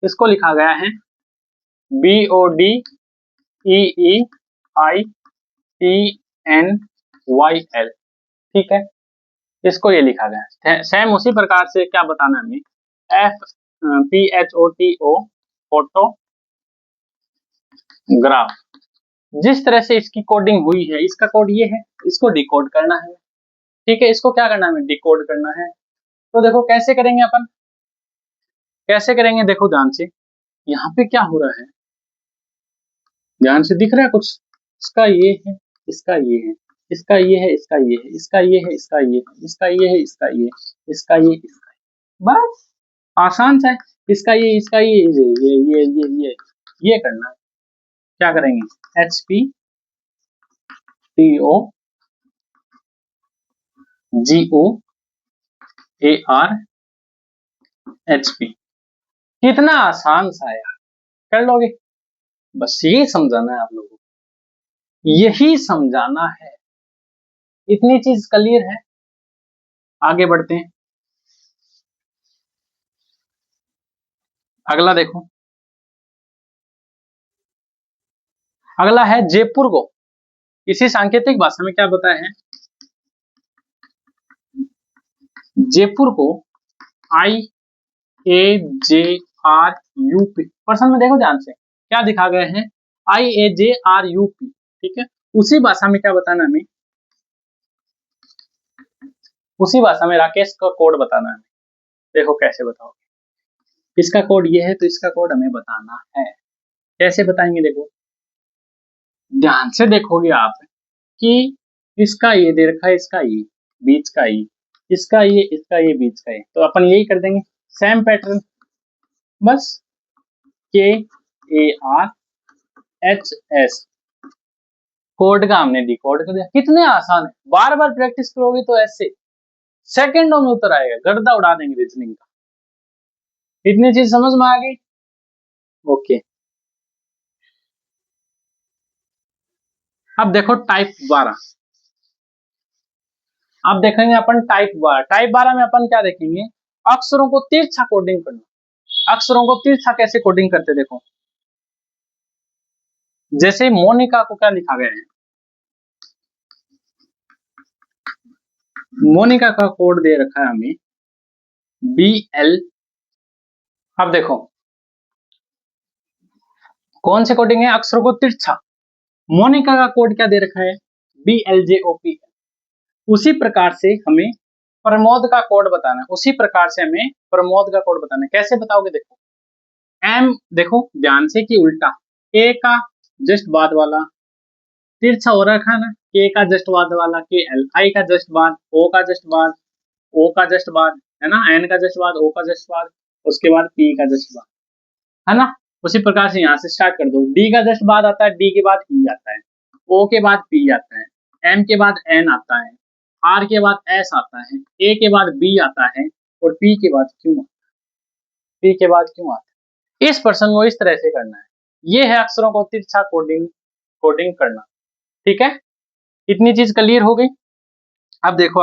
इसको लिखा गया है BODEEITNYL। ठीक है, इसको ये लिखा गया है। सेम उसी प्रकार से क्या बताना है हमें, FPHOTO, फोटोग्राफ। जिस तरह से इसकी कोडिंग हुई है, इसका कोड ये है, इसको डिकोड करना है। ठीक है, इसको क्या करना है, हमें डिकोड करना है। तो देखो कैसे करेंगे अपन, कैसे करेंगे, देखो ध्यान से, यहाँ पे क्या हो रहा है, ध्यान से दिख रहा है कुछ, इसका ये है, इसका ये है, इसका ये है, इसका ये है, इसका ये है, इसका ये है, इसका ये है, इसका ये, इसका ये, इसका ये, बस आसान सा है। इसका ये, इसका ये करना है। क्या करेंगे, HPTOGOARHP, कितना आसान सा है, कर लोगे। बस यही समझाना है आप लोगों को, यही समझाना है, इतनी चीज क्लियर है। आगे बढ़ते हैं, अगला देखो, अगला है जयपुर को इसी सांकेतिक भाषा में क्या बताया है, जयपुर को IAJRUP। प्रश्न में देखो ध्यान से क्या दिखा गया है, IAJRUP। ठीक है, उसी भाषा में क्या बताना हमें, उसी भाषा में राकेश का कोड बताना है। देखो कैसे बताओगे, इसका कोड ये है तो इसका कोड हमें बताना है। कैसे बताएंगे, देखो ध्यान से देखोगे आप कि इसका ये दे रखा है, इसका ये बीच का ये, इसका ये, इसका ये बीच का ये, तो अपन यही कर देंगे, सेम पैटर्न, बस KARHS, कोड का हमने डिकोड कर दिया। कितने आसान है, बार बार प्रैक्टिस करोगे तो ऐसे सेकंडों में उतर आएगा, गर्दा उड़ा देंगे रीजनिंग का। इतनी चीज समझ में आ गई, ओके। अब देखो टाइप 12, अब देखेंगे अपन टाइप 12। टाइप 12 में अपन क्या देखेंगे, अक्षरों को तिरछा कोडिंग करना। अक्षरों को तिरछा कैसे कोडिंग करते देखो, जैसे मोनिका को क्या लिखा गया है, मोनिका का कोड दे रखा है हमें BL। अब देखो कौन से कोडिंग है, अक्षरों को तिरछा। मोनिका का कोड क्या दे रखा है, BLJOP। उसी प्रकार से हमें प्रमोद का कोड बताना है, उसी प्रकार से हमें प्रमोद का कोड बताना है। कैसे बताओगे देखो, M देखो ध्यान से कि उल्टा, A का जस्ट बाद वाला तिरछा हो रखा है ना, K का जस्ट बाद वाला KL, I का जस्ट बाद, O का जस्ट बाद, O का जस्ट बाद, है ना, N का जस्ट बाद, O का जस्ट बाद, उसके बाद P का जस्ट बाद, है ना। उसी प्रकार से यहाँ से स्टार्ट कर दो, D का जस्ट बाद आता है, D के बाद E आता है, O के बाद P आता है, M के बाद N आता है, R के बाद S आता है, A के बाद B आता है, और P के बाद Q आता है, P के बाद Q आता है। इस पर्सन को इस तरह से करना है। ये है अक्षरों को तिरछा कोडिंग कोडिंग करना। ठीक है, इतनी चीज क्लियर हो गई। अब देखो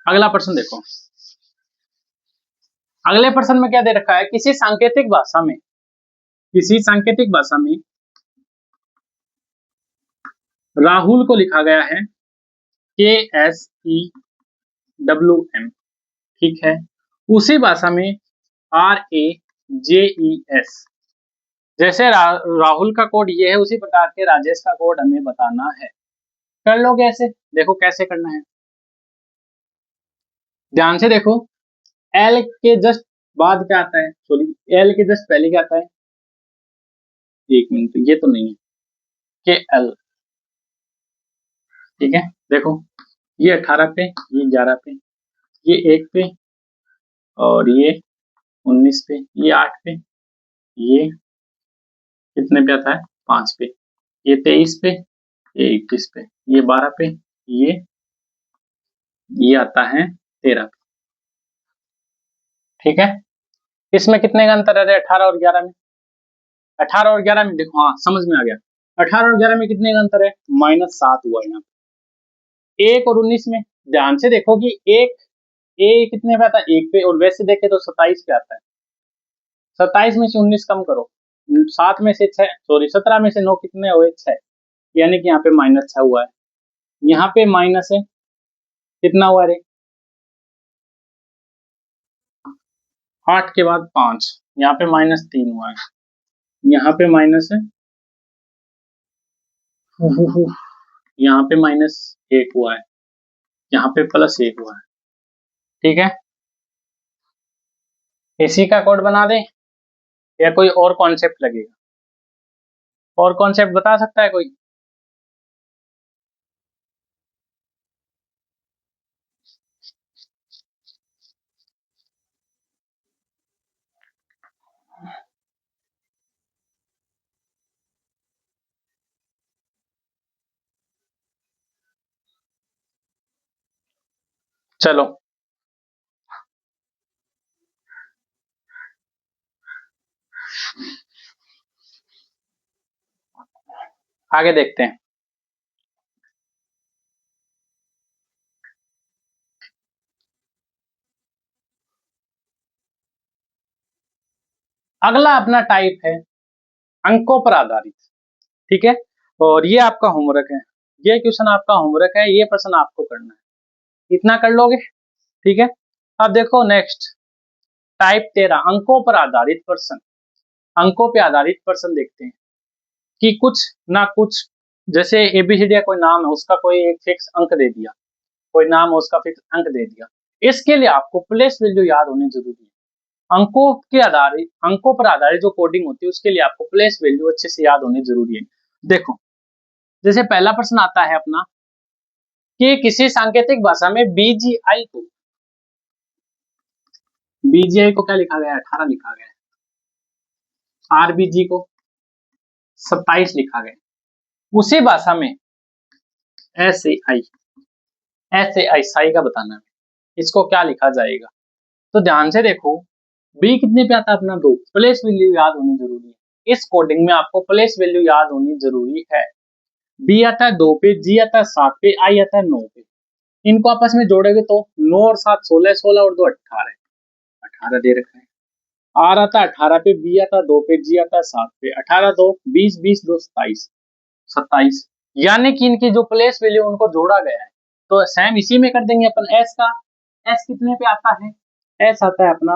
अगला प्रश्न देखो। अगले प्रश्न में क्या दे रखा है, किसी सांकेतिक भाषा में, किसी सांकेतिक भाषा में राहुल को लिखा गया है KSEWM। ठीक है, उसी भाषा में RAJES। जैसे राहुल का कोड ये है, उसी प्रकार के राजेश का कोड हमें बताना है। कर लो कैसे, देखो कैसे करना है, ध्यान से देखो। L के जस्ट बाद क्या आता है, सॉरी L के जस्ट पहले क्या आता है, एक मिनट, ये तो नहीं है, KL। ठीक है, देखो ये 18 पे, ये 11 पे, ये 1 पे, और ये 19 पे, ये 8 पे, ये कितने पे आता है, 5 पे, ये 23 पे, ये 21 पे, ये 12 पे, ये आता है 13 पे। ठीक है, इसमें कितने का अंतर है 18 और 11 में, 18 और 11 में देखो, हाँ समझ में आ गया। 18 और 11 में कितने का अंतर है, -7 हुआ यहाँ पे। 1 और 19 में ध्यान से देखो कि एक ए कितने पे आता है, 1 पे, और वैसे देखे तो 27 पे आता है। 27 में से 19 कम करो, 7 में से 6, सॉरी 17 में से 9 कितने हुए, 6, यानी कि यहाँ पे -6 हुआ है। यहाँ पे माइनस है, कितना हुआ रे, 8 के बाद 5, यहाँ पे -3 हुआ है, यहाँ पे माइनस है, यहाँ पे -1 हुआ है, यहाँ पे +1 हुआ है। ठीक है, इसी का कोड बना दें या कोई और कॉन्सेप्ट लगेगा, और कॉन्सेप्ट बता सकता है कोई। चलो आगे देखते हैं। अगला अपना टाइप है अंकों पर आधारित। ठीक है, और ये आपका होमवर्क है, ये क्वेश्चन आपका होमवर्क है, ये प्रश्न आपको करना है, इतना कर लोगे। ठीक है, अब देखो नेक्स्ट टाइप 13 अंकों पर आधारित प्रश्न। अंकों पे आधारित प्रश्न देखते हैं कि कुछ ना कुछ, जैसे ABCD या कोई नाम है, उसका कोई एक फिक्स अंक दे दिया, कोई नाम है उसका फिक्स अंक दे दिया। इसके लिए आपको प्लेस वैल्यू याद होनी जरूरी है। अंकों के आधारित, अंकों पर आधारित जो कोडिंग होती है उसके लिए आपको प्लेस वैल्यू अच्छे से याद होनी जरूरी है। देखो जैसे पहला प्रश्न आता है अपना कि किसी सांकेतिक भाषा में BGI को क्या लिखा गया है, 18 लिखा गया है, RBG को 27 लिखा गया है। उसी भाषा में SAI साई का बताना है, इसको क्या लिखा जाएगा। तो ध्यान से देखो, बी कितने पे आता है अपना 2, प्लेस वैल्यू याद होनी जरूरी है। इस कोडिंग में आपको प्लेस वैल्यू याद होनी जरूरी है। बी आता है 2 पे, जी आता है 7 पे, आई आता है 9 पे। इनको आपस में जोड़ेंगे तो 9 और 7 16, 16 और 2 18, 18 दे रखा है। आर आता है 18 पे, बी आता है 2 पे, जी आता है 7 पे, 18 2 20, 20 2 27, 27। यानी कि इनकी जो प्लेस वैल्यू उनको जोड़ा गया है। तो सेम इसी में कर देंगे अपन एस का। एस कितने पे आता है? एस आता है अपना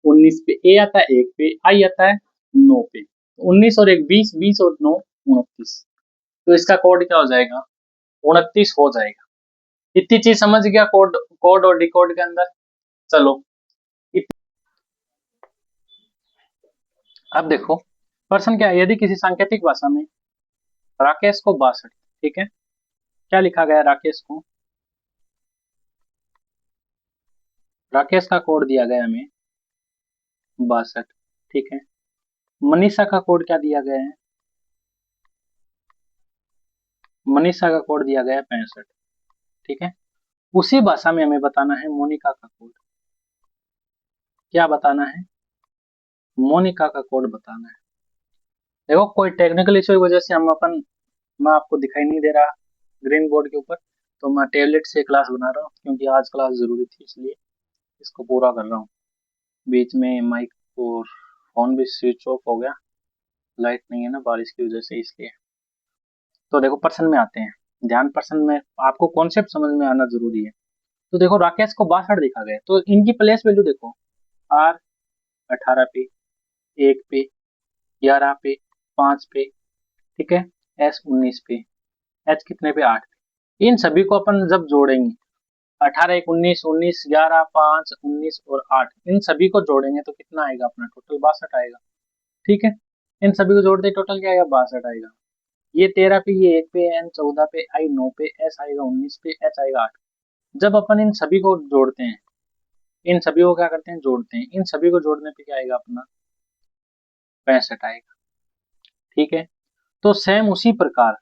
19 पे, ए आता है 1 पे, आई आता है 9 पे। 19 और 1 20, 20 और 9 29। तो इसका कोड क्या हो जाएगा? 29 हो जाएगा। इतनी चीज समझ गया कोड कोड और डिकोड के अंदर। चलो अब देखो प्रश्न क्या है, यदि किसी सांकेतिक भाषा में राकेश को 62, ठीक है, क्या लिखा गया है राकेश को? राकेश का कोड दिया गया हमें 62, ठीक है। मनीषा का कोड क्या दिया गया है? मनीषा का कोड दिया गया है 65, ठीक है। उसी भाषा में हमें बताना है मोनिका का कोड। क्या बताना है? मोनिका का कोड बताना है। देखो कोई टेक्निकल इशू की वजह से मैं आपको दिखाई नहीं दे रहा ग्रीन बोर्ड के ऊपर, तो मैं टेबलेट से क्लास बना रहा हूँ क्योंकि आज क्लास जरूरी थी, इसलिए इसको पूरा कर रहा हूँ। बीच में माइक और फोन भी स्विच ऑफ हो गया, लाइट नहीं है ना बारिश की वजह से, इसलिए। तो देखो प्रश्न में आते हैं, ध्यान प्रश्न में आपको कॉन्सेप्ट समझ में आना जरूरी है। तो देखो राकेश को 62 दिखा गया, तो इनकी प्लेस वैल्यू देखो, आर 18 पे, 1 पे, 11 पे, 5 पे, ठीक है, एस 19 पे, एच कितने पे? 8 पे। इन सभी को अपन जब जोड़ेंगे 18 1 19, 19 11 5 19 और 8, इन सभी को जोड़ेंगे तो कितना आएगा अपना? टोटल 62 आएगा, ठीक है। इन सभी को जोड़ते टोटल क्या आएगा? 62 आएगा। ये 13 पे, ये 1 पे, एन 14 पे, आई 9 पे, एस आएगा 19 पे, एच आएगा 8। जब अपन इन सभी को जोड़ते हैं, इन सभी को क्या करते हैं? जोड़ते हैं। इन सभी को जोड़ने पे क्या आएगा अपना? 65 आएगा, ठीक है। तो सेम उसी प्रकार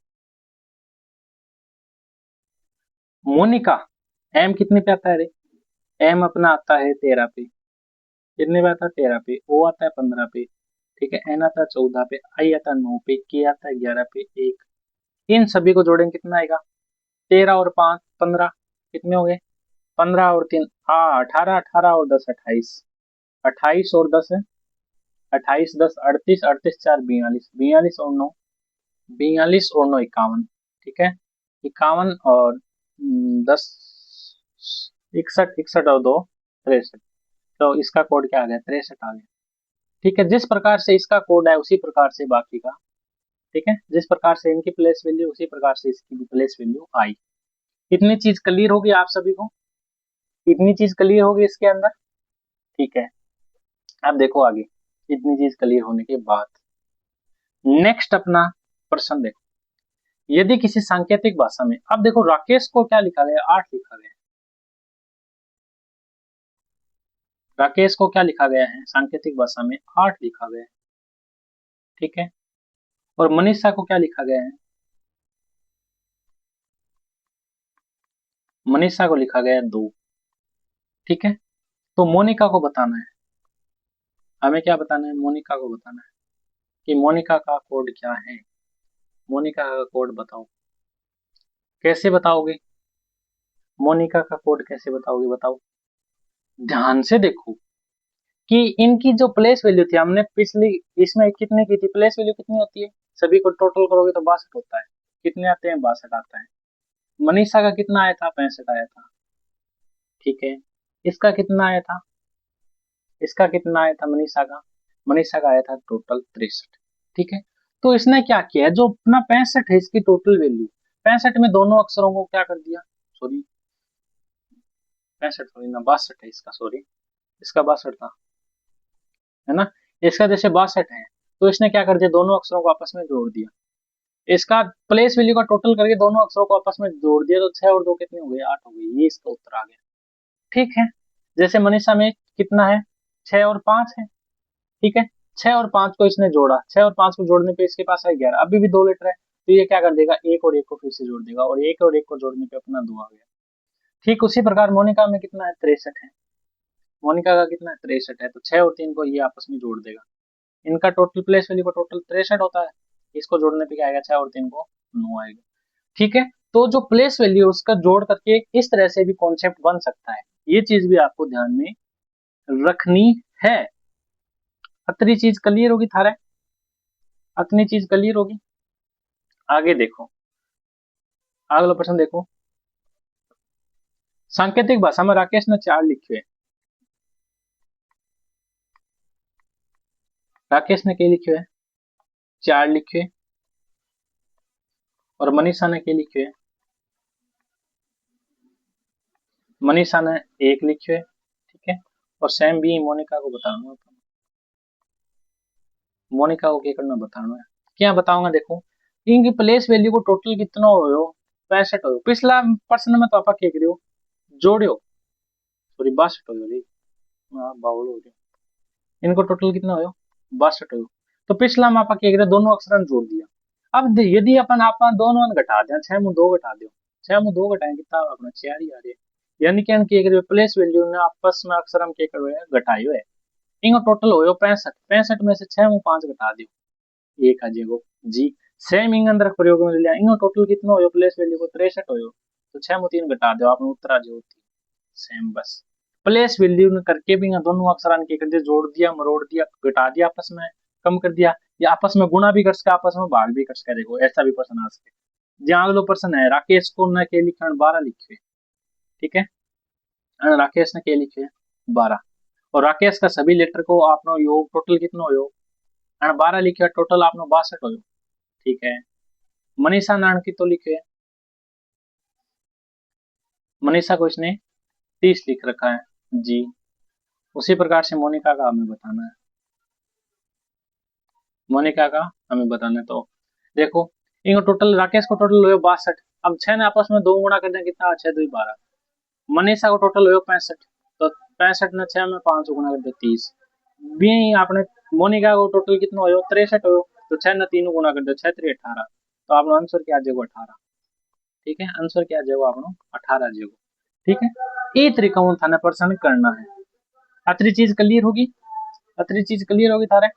मोनिका, एम कितने पे आता है रे? एम अपना आता है 13 पे। कितने पे आता है? 13 पे। ओ आता है 15 पे, ठीक है। एन आता है 14 पे, आई आता है 9 पे, के आता है 11 पे, एक। इन सभी को जोड़ेंगे कितना आएगा? 13 और 5 15, कितने हो गए? 15 और 3 18, 18 और 10 28, 28 और 10 है 28, 10 38, 38 4 42, 42 और 9 42 और 9 51, ठीक है। 51 और 10 61, 61 और 2 63। तो इसका कोड क्या आ गया? 63 आ गया, ठीक है। जिस प्रकार से इसका कोड है उसी प्रकार से बाकी का, ठीक है। जिस प्रकार से इनकी प्लेस वैल्यू उसी प्रकार से इसकी भी प्लेस वैल्यू आई। इतनी चीज क्लियर होगी आप सभी को? इतनी चीज क्लियर होगी इसके अंदर, ठीक है। अब देखो आगे, इतनी चीज क्लियर होने के बाद नेक्स्ट अपना प्रश्न देखो, यदि किसी सांकेतिक भाषा में, अब देखो राकेश को क्या लिखा गया? 8 लिखा गया। राकेश को क्या लिखा गया है सांकेतिक भाषा में? 8 लिखा गया है, ठीक है। और मनीषा को क्या लिखा गया है? मनीषा को लिखा गया है 2, ठीक है। तो मोनिका को बताना है, हमें क्या बताना है? मोनिका को बताना है कि मोनिका का कोड क्या है। मोनिका का कोड बताओ। कैसे बताओगे? मोनिका का कोड कैसे बताओगे? बताओ, ध्यान से देखो कि इनकी जो प्लेस वैल्यू थी, हमने पिछली इसमें कितने की थी? प्लेस वैल्यू कितनी होती है? सभी को टोटल करोगे तो 62 होता है। कितने आते हैं? 62 आता है। मनीषा का कितना आया था? 65 आया था, ठीक है। इसका कितना आया था? इसका कितना आया था मनीषा का? मनीषा का आया था टोटल 63, ठीक है। तो इसने क्या किया, जो अपना 65 है इसकी टोटल वैल्यू, 65 में दोनों अक्षरों को क्या कर दिया? सॉरी 65 थोड़ी ना, 62 है इसका, सॉरी इसका 62 था, है ना। इसका जैसे 62 है, तो इसने क्या कर दिया? दोनों अक्षरों को आपस में जोड़ दिया। इसका प्लेस वैल्यू का टोटल करके दोनों अक्षरों को आपस में जोड़ दिया, तो 6 और 2 कितने हो गए? 8 हो गए। ये इसका उत्तर आ गया, ठीक है। जैसे मनीषा में कितना है? 6 और 5 है, ठीक है। 6 और 5 को इसने जोड़ा, 6 और 5 को जोड़ने पे इसके पास है 11, अभी भी 2 लीटर है, तो ये क्या कर देगा? एक और एक को फिर से जोड़ देगा, और एक और एक को जोड़ने पे अपना 2 आ गया। ठीक उसी प्रकार मोनिका में कितना है? 63 है। मोनिका का कितना है? 63 है, तो 6 और 3 को ये आपस में जोड़ देगा। इनका टोटल प्लेस वैल्यू का टोटल 63 होता है, इसको जोड़ने पे क्या आएगा? 6 और 3 को 9 आएगा। ठीक है। तो जो प्लेस वैल्यू उसका जोड़ करके इस तरह से भी कॉन्सेप्ट बन सकता है, ये चीज भी आपको ध्यान में रखनी है। अतरी चीज क्लियर होगी थारे, अतनी चीज क्लियर होगी। आगे देखो, अगला प्रश्न देखो। सांकेतिक भाषा में राकेश ने 4 लिखे, राकेश ने क्या लिखे है? 4 लिखे। और मनीषा ने क्या लिखे है? मनीषा ने 1 लिखे है। ठीक है। और सेम भी मोनिका को बताना है, मोनिका को क्या करना बताना है, क्या बताऊंगा देखो। इनकी प्लेस वैल्यू को टोटल कितना हो, 65 हो। पिछला प्रश्न में तो आप क्या करियो, जोड़ियो, सॉरी 62 हो रही, बाउल हो रही। इनको टोटल कितना हो, 62 हो। तो पिछला में आप क्या करियो, दोनों अक्षर जोड़ दिया। अब यदि अपन आप दोनों घटा दें, 6 में 2 घटा दो, 6 में 2 घटाएंगे तब अपना 4 ही आ रही है। यानी कि हम क्या करियो, प्लेस वैल्यू ने आपस में अक्षर हम क्या करो घटाइयो है। इनको टोटल हो 65, 65 में से 6 में 5 घटा दियो, एक आ जाएगा जी। सेम इंग अंदर प्रयोग में लिया, इंग टोटल कितना हो, प्लेस वैल्यू को 63 हो। तो 6 में 3 घटा दो, आपने उत्तर आ जाओ 3। सेम बस प्लेस वैल्यू ने करके भी दोनों अक्षरान के कर दिया, जोड़ दिया, मरोड़ दिया, घटा दिया, आपस में कम कर दिया, या आपस में गुणा भी कर सके, आपस में भाग भी कर सके। देखो ऐसा भी प्रश्न आ सके। जहाँ अगलो प्रश्न है, राकेश को न के लिखे 12 लिखे। ठीक है। राकेश ने के लिखे 12, और राकेश का सभी लेटर को आपनो योग टोटल कितना हो, 12 लिखे टोटल आपनो 62 हो। ठीक है। मनीषा नान की तो लिखे, मनीषा को इसने 30 लिख रखा है जी। उसी प्रकार से मोनिका का हमें बताना है, मोनिका का हमें बताना है। तो देखो, इनको टोटल, राकेश को टोटल हुए 62। अब 6 ने आपस में 2 गुणा कर दें, कितना 6 2 12। मनीषा को टोटल हुए 65, तो 65 ने 6 में 5 गुणा कर दे 30। भी आपने मोनिका को टोटल कितना हो, 63 हो। तो 6 ने 3 गुणा कर दो, 6 3 18। तो आपने आंसर क्या आ जाएगा, 18। ठीक है, आंसर क्या आ जाएगा आपनो, 18 आ जाएगा। ठीक है। ये तरीका थाने प्रश्न करना है। अतरी चीज क्लियर होगी, अतरी चीज क्लियर होगी थारे।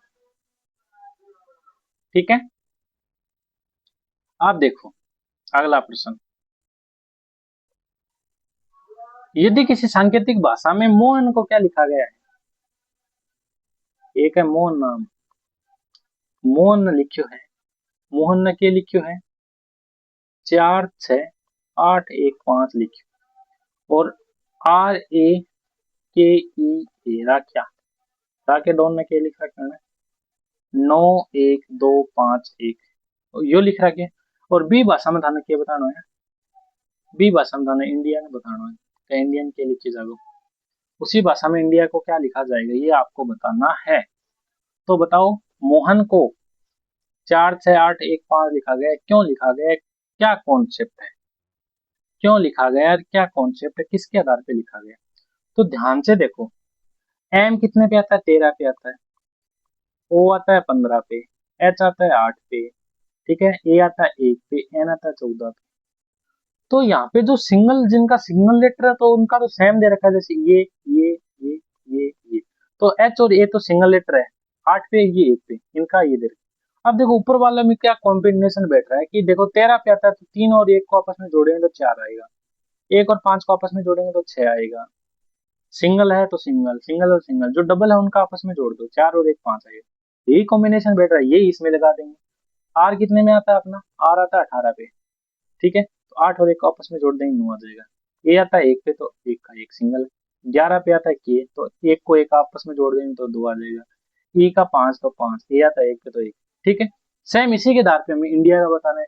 ठीक है। आप देखो अगला प्रश्न। यदि किसी सांकेतिक भाषा में मोहन को क्या लिखा गया है, एक है मोहन नाम, मोहन ने लिखो है, मोहन ने क्या लिखो है, 4 6 8 1 5 लिखो। और RAKE राख्या, राके डॉन ने क्या लिखा है, 9 1 2 5 1 यो लिख रहा है। और बी भाषा में थाने क्या बताना है, बी भाषा में थाने इंडिया ने बताना है, तो इंडियन क्या लिखी जाएगा, उसी भाषा में इंडिया को क्या लिखा जाएगा, ये आपको बताना है। तो बताओ, मोहन को 4 6 8 1 5 लिखा गया है, क्यों लिखा गया है, क्या कॉन्सेप्ट है, क्यों लिखा गया है, क्या कॉन्सेप्ट है, किसके आधार पे लिखा गया। तो ध्यान से देखो, एम कितने पे आता है, 13 पे आता है। ओ आता है 15 पे, एच आता है 8 पे। ठीक है। ए आता है 1 पे, एन आता है 14 पे। तो यहाँ पे जो सिंगल, जिनका सिंगल लेटर है, तो उनका तो सेम दे रखा है, जैसे ये ये ये। तो एच और ए तो सिंगल लेटर है, 8 पे, ये 1 पे, इनका ये दे रखा है। अब देखो ऊपर वाला में क्या कॉम्बिनेशन बैठ रहा है, कि देखो 13 पे आता है, तो 3 और 1 को आपस में जोड़ेंगे तो 4 आएगा, 1 और 5 को आपस में जोड़ेंगे तो 6 आएगा। सिंगल है तो सिंगल, सिंगल और सिंगल, जो डबल है उनका आपस में जोड़ दो, 4 और 1 5 आएगा। यही कॉम्बिनेशन बैठ रहा है, यही इसमें लगा देंगे। आर कितने में आता है अपना, आर आता है 18 पे। ठीक है। तो 8 और 1 को आपस में जोड़ देंगे, 9 आ जाएगा। ए आता है 1 पे, तो 1 का 1 सिंगल। 11 पे आता है के, तो 1 को 1 आपस में जोड़ देंगे तो 2 आ जाएगा। ई का 5 तो 5, ए आता है 1 पे, तो 1। ठीक है। सेम इसी के आधार पे हमें इंडिया का बताना है।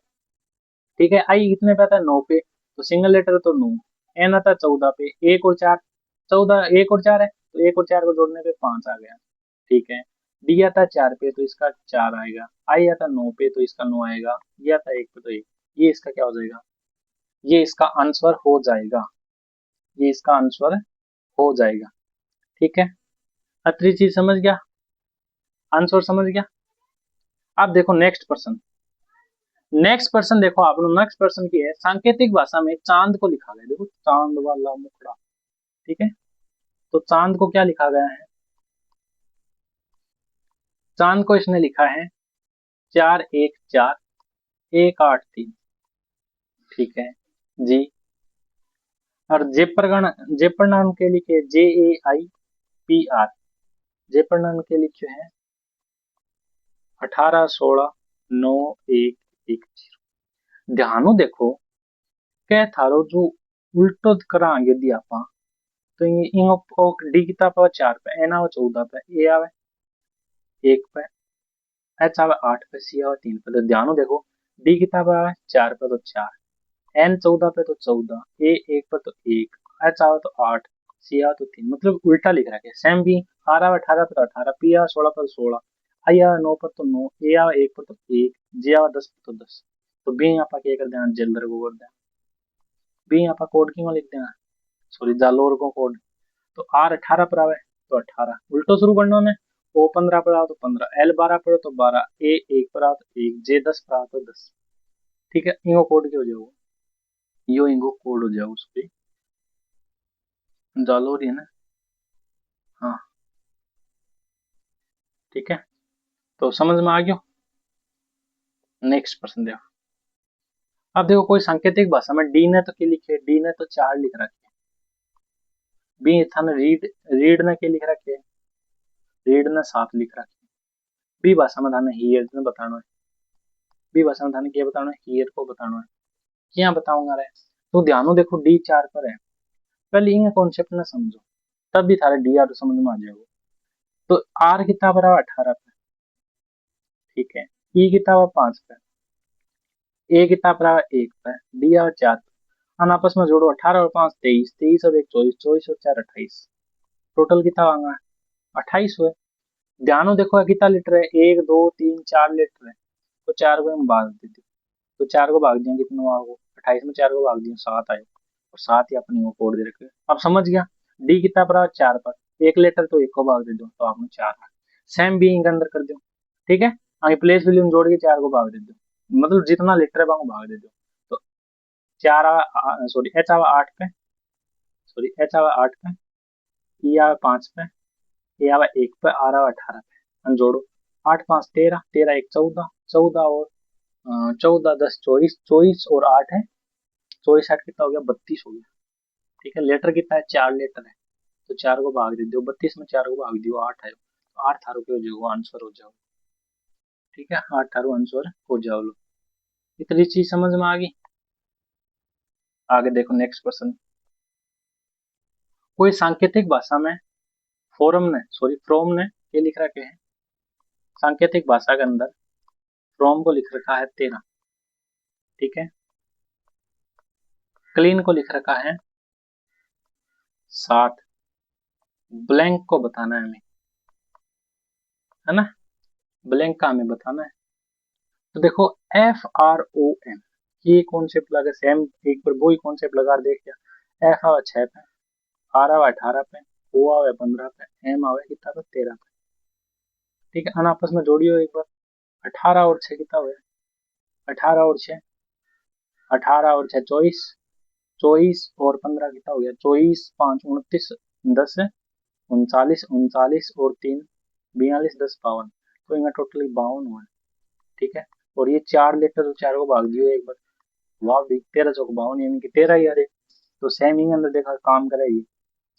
ठीक है। आई कितने पे आता है, 9 पे, तो सिंगल लेटर तो 9। एन आता है 14 पे, 1 और 4, 14, 1 और 4 है, तो 1 और 4 को जोड़ने पे 5 आ गया। ठीक है। डी आता है 4 पे, तो इसका 4 आएगा। आई आता है 9 पे, तो इसका 9 आएगा। ये आता है 1 पे, तो 1। ये इसका क्या हो जाएगा, ये इसका आंसर हो जाएगा, ये इसका आंसर हो जाएगा। ठीक है। अतरी चीज समझ गया, आंसर समझ गया। अब देखो नेक्स्ट पर्सन, नेक्स्ट पर्सन देखो आप लोग, नेक्स्ट पर्सन की है, सांकेतिक भाषा में चांद को लिखा गया, देखो चांद वाला मुखड़ा। ठीक है। तो चांद को क्या लिखा गया है, चांद को इसने लिखा है 4 1 4 1 8 3। ठीक है जी। और जेपरनान के लिखे JAIPR, जेपरनान के लिखे हैं 18 16 9 1 1 0। ध्यानो देखो क्या थारो जो उल्टो करांगे दिया आपा, तो ये इंगो डी किताब आवे 4 पे, एन आवे 14 पे, ए आवे 1 पे, एच आवे 8 पे, सी आवे 3 पे। तो ध्यानो देखो डी किताब आवे 4 पे तो 4, एन 14 पे तो 14, ए 1 पे तो 1, एच आवे तो 8, सी आवे तो 3, मतलब उल्टा लिख रखा है। सेम भी आर आवे 18 पे तो 18, पी आवे 16 पे तो 16, आई आवे 9 पे तो 9, ए आवे 1 पे तो 1, जे आवे 10 पे तो 10। तो बी यहाँ पर क्या कर देना, जल्दर को कर देना। बी यहाँ पर कोड क्यों लिख देना, सॉरी जालोर को कोड। तो आर 18 पर आवे तो 18, उल्टो शुरू करना है। ओ 15 पर आओ तो 15, एल 12 पर हो तो 12, ए 1 पर आओ तो 1, जे 10 पर आओ तो 10। ठीक है, इनको कोड क्या हो जाएगा, यो इनको कोड हो जाएगा उस पे जालोर है ना। हाँ ठीक है, तो समझ में आ गया। नेक्स्ट प्रश्न देखो। अब देखो कोई सांकेतिक भाषा में डी ने तो क्या लिखे, डी ने तो 4 लिख रखे, बी था ना रीड, रीड ने क्या लिख रखे, रीड ने 7 लिख रखे। बी भाषा में था ना हियर ने बताना है, बी भाषा में था ना क्या बताना है, हियर को बताना है। क्या बताऊंगा रे, तो ध्यानो देखो डी 4 पर है, पहले इन कॉन्सेप्ट ना समझो, तब भी थारे डी आर समझ में आ जाएगा। तो आर कितना बराबर 18 पे, ठीक है, ई कितना 5 पे, ए कितना बराबर 1 पे, डी आर 4 पे। हम आपस में जोड़ो 18 और 5 23, 23 और 1 24, 24 और 4 28, टोटल कितना आएगा 28 हुए। ध्यानो देखो कितना लीटर है, 1 2 3 4 लीटर है, तो 4 को हम भाग देते, तो 4 को भाग दिया कितना आओगे, 28 में 4 को भाग दिया 7 आए, और 7 ही अपनी वो कोड दे रखे। अब समझ गया डी कितना पर 4 पर, 1 लीटर तो 1 को भाग दे दो तो आपने 4 आ। सेम भी इनके अंदर कर दो, ठीक है, आगे प्लेस वैल्यू जोड़ के 4 को भाग दे दो, मतलब जितना लीटर है वहां भाग दे दो। तो 4 सॉरी एच आवा 8 पे, सॉरी एच आवा 8 पे, ई आवा 5 पे, ए आवा 1 पे, आर आवा 18 पे। हम जोड़ो 8 5 13, 13 1 14, 14 और 14 10 24, 24 और 8 है, 24 8 कितना हो गया 32 हो गया। ठीक है, लीटर कितना है 4 लीटर है, तो 4 को भाग दे दो, 32 में 4 को भाग दियो 8 है, तो 8 थारो के हो जाओ आंसर हो जाओ। ठीक है, 8 थारो आंसर हो जाओ लो। इतनी चीज समझ में आ गई। आगे देखो नेक्स्ट क्वेश्चन। कोई सांकेतिक भाषा में फ्रोम ने ये लिख रखे हैं, सांकेतिक भाषा के अंदर फ्रॉम को लिख रखा है 13, ठीक है, क्लीन को लिख रखा है 7, ब्लैंक को बताना है हमें, है ना, ब्लैंक का हमें बताना है। तो देखो FROM, ये कॉन्सेप्ट लगा सेम, एक बार वही कॉन्सेप्ट लगा देख क्या, एफ आवे 6 पे, आर आवे 18 पे, ओ आवे 15 पे, एम आवे कितना पे 13 पे। ठीक है, आपस में जोड़ियो एक बार, 18 और 6 कितना हुआ, 18 और 6, 18 और 6 24, 24 और 15 कितना हो गया, 24 5 29, 10 39, 39 और 3 42, 10 52, तो इनका टोटली 52 हुआ है। ठीक है, और ये 4 लीटर तो 4 को भाग दियो एक बार, वाह भी 13 चौक 52 यानी कि 13 ही आ रहे। तो सेम ही अंदर देखा काम करेगी,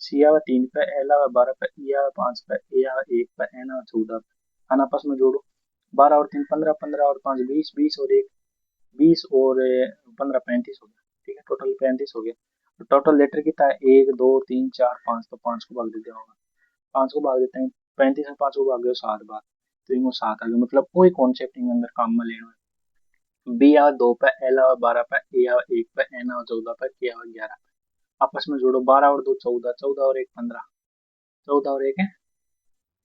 सी आवा 3 पे, एल आवा 12 पे, ई आवा 5 पे, ए आवा 1 पे, एन आवा 14 पे। अन आपस में जोड़ो 12 और 3 15, 15 और 5 20, 20 और 1 20 और 15 35 हो गया। ठीक है, टोटल 35 हो गया। तो टोटल लेटर कितना है 1 2 3 4 5, तो 5 को भाग देते होगा, 5 को भाग देते हैं, 35 में 5 को भाग गए 7 बार, तो इनको 7 आ गया, मतलब कोई कॉन्सेप्ट अंदर काम में लेना है। बी आवा 2 पे, एल आवा 12 पे, ए आवा 1 पे, एन आवा 14 पे, के आवा 11 पे। आपस में जोड़ो 12 और 2 14, 14 और 1 15, 14 और 1 है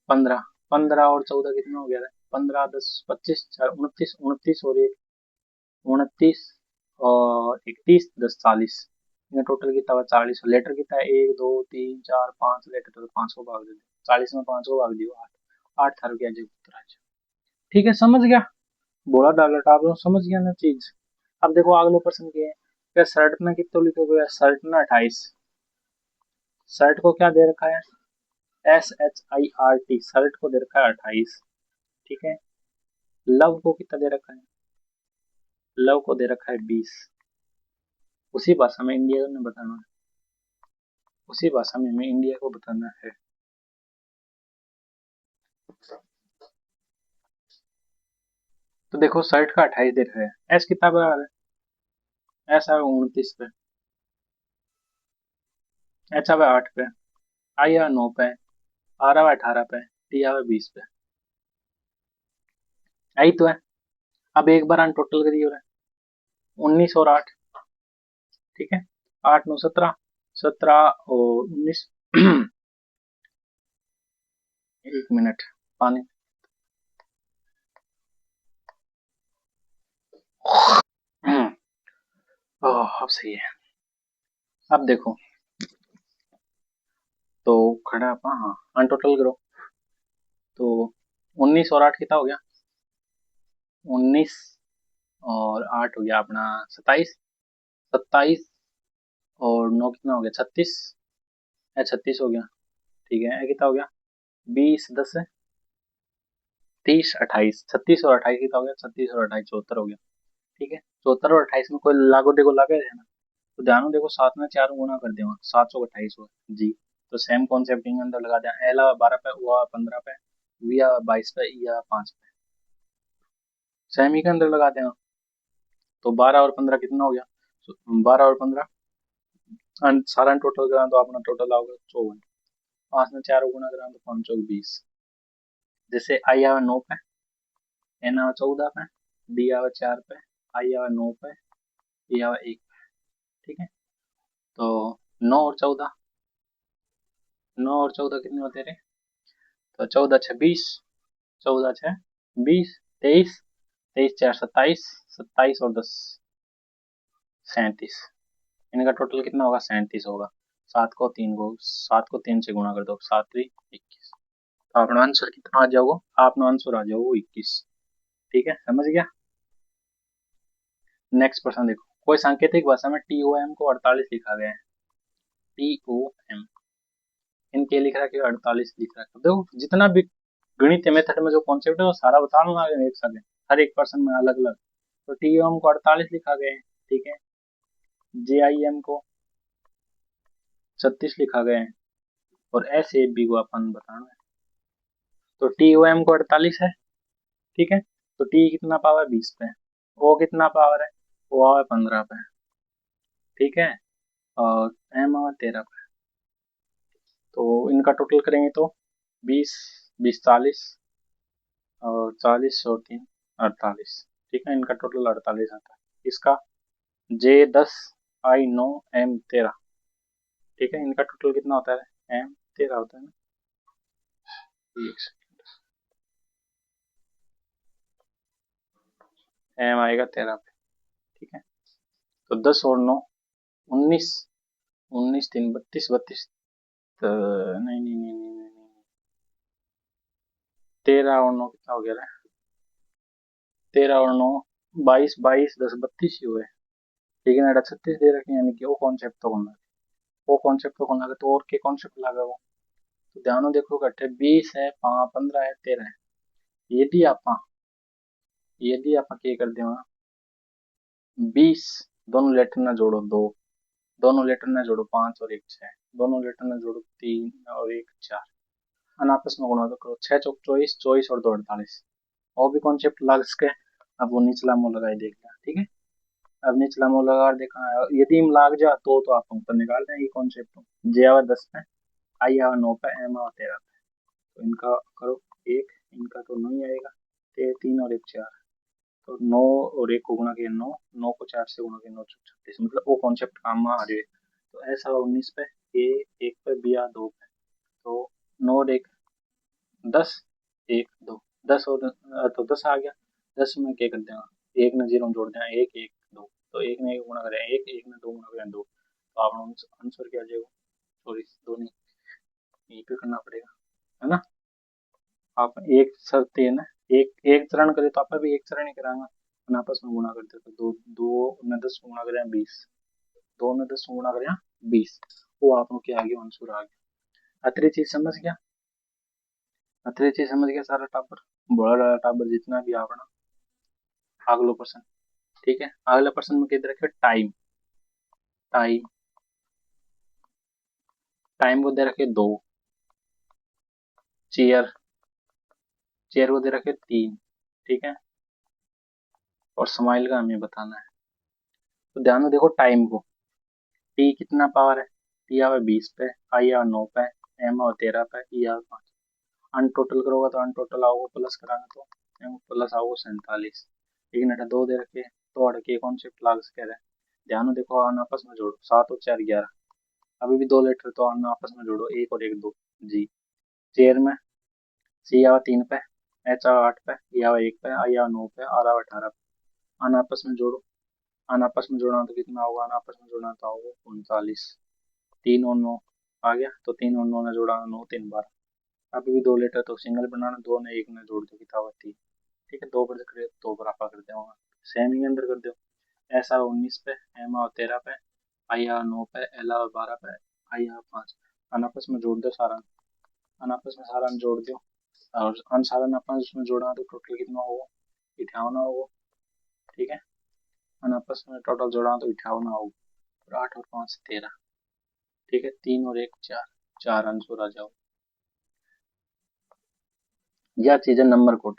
15, 15 और 14 कितना हो गया, 15 10 25 4 29, 29 और 1 29 और 31 10 40, ये टोटल कितना हुआ 40। लेटर कितना है 1 2 3 4 5 लेटर, तो 5 को भाग दे दो, 40 में 5 को भाग दियो 8, 8 थार गया जो उत्तर आ जाए। ठीक है, समझ गया, बोला डाला आप लोग समझ गया ना चीज। अब देखो अगला प्रश्न क्या है, क्या शर्ट में कितना लिखोगे, शर्ट में 28, शर्ट को क्या दे रखा है SHIRT, शर्ट को दे रखा है 28, ठीक है, लव को कितना दे रखा है, लव को दे रखा है 20, उसी भाषा में इंडिया ने बताना है, उसी भाषा में हमें इंडिया को बताना है। तो देखो शर्ट का 28 दे रहा है, एस कितना बराबर है, एस है 29 पे, एच है 8 पे, आई है 9 पे, आर है 18 पे, टी है 20 पे। आई तो है। अब एक बार टोटल करिए हो रहा है 19 और 8, ठीक है, 8 9 17, 17 और 19। एक मिनट, पानी। अब सही है। अब देखो, तो खड़ा अपना, हाँ अनटोटल करो, तो 19 और 8 कितना हो गया, 19 और 8 हो गया अपना 27, 27 और 9 कितना हो गया 36, या 36 हो गया, ठीक है, ये कितना हो गया 20 10 है 30 28, 36 और 28 कितना हो गया, 36 और 28 74 हो गया, ठीक है। 74 और 28 में कोई लागू देखो लगे है ना, तो ध्यान देखो 7 में 4 गुना कर देगा, 728 हो जी। तो सेम कॉन्सेप्ट के अंदर लगा दें, एल 12 पे, ओ 15 पे, वी 22 पे, ई 5 पे, सेम ही के अंदर लगा दें। तो 12 और 15 कितना हो गया, 12 और 15 सारा टोटल करा तो अपना टोटल आओगे 54, 5 में 4 गुना करा तो 5 चौक 20। जैसे आई आवे 9 पे, एन आवे 14 पे, डी आवे 4 पे, आई आवे 9 पे, ई आवे 1 पे, ठीक है। तो 9 और 14, 9 और 14 कितने होते रहे, तो 14 6 20, 14 6 20, 23, 23 4 27, 27 और 10 37, इनका टोटल कितना होगा 37 होगा। 7 को 3 से गुणा कर दो, 7 3 21, तो अपना आंसर कितना आ जाओगे, आपका आंसर आ जाओगे 21, ठीक है, समझ गया। नेक्स्ट प्रश्न देखो, कोई सांकेतिक भाषा में टी ओ एम को 48 लिखा गया है, टी ओ एम, इनके लिख रहा है 48 लिख रहा है, देखो जितना भी गणित मेथड में जो कॉन्सेप्ट है वो सारा बता लूंगा एक साथ, हर एक पर्सन में अलग अलग। तो टी ओ एम को 48 लिखा गया है, ठीक है, जे आई एम को 36 लिखा गया है, और एस ए बी को अपन बताना है। तो टी ओ एम को 48 है, ठीक है, तो टी कितना पावर है 20 पे, ओ कितना पावर है, ओ है 15 पे, ठीक है, और एम है 13 पे। तो इनका टोटल करेंगे तो 20 20 40, और 40 और 3 48, ठीक है, इनका टोटल 48 आता है। इसका जे 10, आई 9, एम 13, ठीक है, इनका टोटल कितना होता है, एम 13 होता है ना। एम आएगा 13 पे, ठीक है। तो 10 और 9 19, 19 3 32, 32, तो नहीं नहीं नहीं नहीं नहीं, 13 और 9 कितना हो गया, 13 और 9 22, 22 10 32 ही हुए, लेकिन एटा 36 दे रखे, यानी कि वो कॉन्सेप्ट तो होना, वो कॉन्सेप्ट तो होना, तो और के कॉन्सेप्ट लगा वो। तो ध्यान देखो कट्ठे 20 है, 15 है, 13 है, यदि आप, यदि आप क्या कर देवा, 20 दोनों लेटर ना जोड़ो, दो दोनों लेटर ना जोड़ो, 5 और 1 6, दोनों लेटर ना जोड़ो, 3 और 1 4, अन आपस में गुणा तो करो, 6 चौक 24, 24 और 2 48, और भी कॉन्सेप्ट लग सके। अब वो निचला मुंह लगाए देखना, ठीक है, अब निचला मुंह लगा देखा, यदि हम लाग जा तो आप ऊपर निकाल दें ये कॉन्सेप्ट। जे आवा 10 पे, आई आवा 9 पे, एम आवा 13 पे, तो इनका करो एक, इनका तो नहीं आएगा, 3 और 1 4, तो 9 और 1 को गुणा किया 9, 9 को 4 से गुणा किया 9 36, मतलब वो कॉन्सेप्ट काम में आ रही है। तो ऐसा 19 पे, ए 1 पे, बी आ 2 पे, तो 9 और 1 10, 1 2 10 और तो 10 आ गया, 10 में क्या कर देना, एक ने जीरो जोड़ देना, 1 1 2, तो एक ने 1 गुणा करें 1, एक ने 2 गुणा करें 2, तो आप आंसर क्या आ जाएगा, सॉरी दो नहीं, यहीं पे करना पड़ेगा, है ना। आप एक शर्त है ना, एक एक चरण करे तो आप भी एक चरण ही कराएंगे, अपन आपस में गुणा करते तो दो, दो में 10 गुणा करें 20, दो में 10 गुणा करें 20, वो आप लोग के आगे आंसर आ गया। अतरी चीज समझ गया, अतरी चीज समझ गया सारा टापर, बड़ा बड़ा टापर जितना भी आपना। अगलो प्रश्न, ठीक है, अगला प्रश्न में कह रखे टाइम, टाइम, टाइम को दे रखे 2, चेयर, चेयर को दे रखे 3, ठीक है, और स्माइल का हमें बताना है। तो ध्यान में देखो टाइम को, टी कितना पावर है, टी आवे 20 पे, आई आवे 9 पे, एम आवे 13 पे, ई आवे 5। अन टोटल करोगा तो अन टोटल आओगे, प्लस कराना तो एम प्लस आओगे 47। लेकिन अटा 2 दे रखे, तो अड़ के कॉन्सेप्ट लाग सके रहे। ध्यान में देखो, अन आपस में जोड़ो, 7 और 4 11, अभी भी 2 लेटर, तो अन आपस में जोड़ो, 1 और 1 2, जी। चेयर में सी आवा 3 पे, एच आवा 8 पे, ई आवा 1 पे, आई आवा 9 पे, आर आवा 18 पे। अन आपस में जोड़ो, अन आपस में जोड़ना तो कितना होगा, अन आपस में जोड़ना तो होगा 39। 3 और 9 आ गया, तो 3 और 9 ने जोड़ा, 9 3 12। अभी भी 2 लेटर, तो सिंगल बनाना, 2 ने 1 ने जोड़ दो, कितना हुआ 3। ठीक है, 2 पर कर दो, बराबर कर दो, सेम ही अंदर कर दो। एस आवा 19 पे, एम आवा 13 पे, आई आवा 9 पे, एल आवा 12 पे, आई आवा 5 पे। अन आपस में जोड़ दो सारा, अन आपस में सारा जोड़ दो, और अन सारा आपस में जोड़ा तो टोटल कितना होगा, 58 होगा। ठीक है, अन आपस में टोटल जोड़ा तो 58 होगा, और 8 और 5 13। ठीक है, 3 और 1 4, 4 आंसर आ जाओ। यह चीज है नंबर कोड।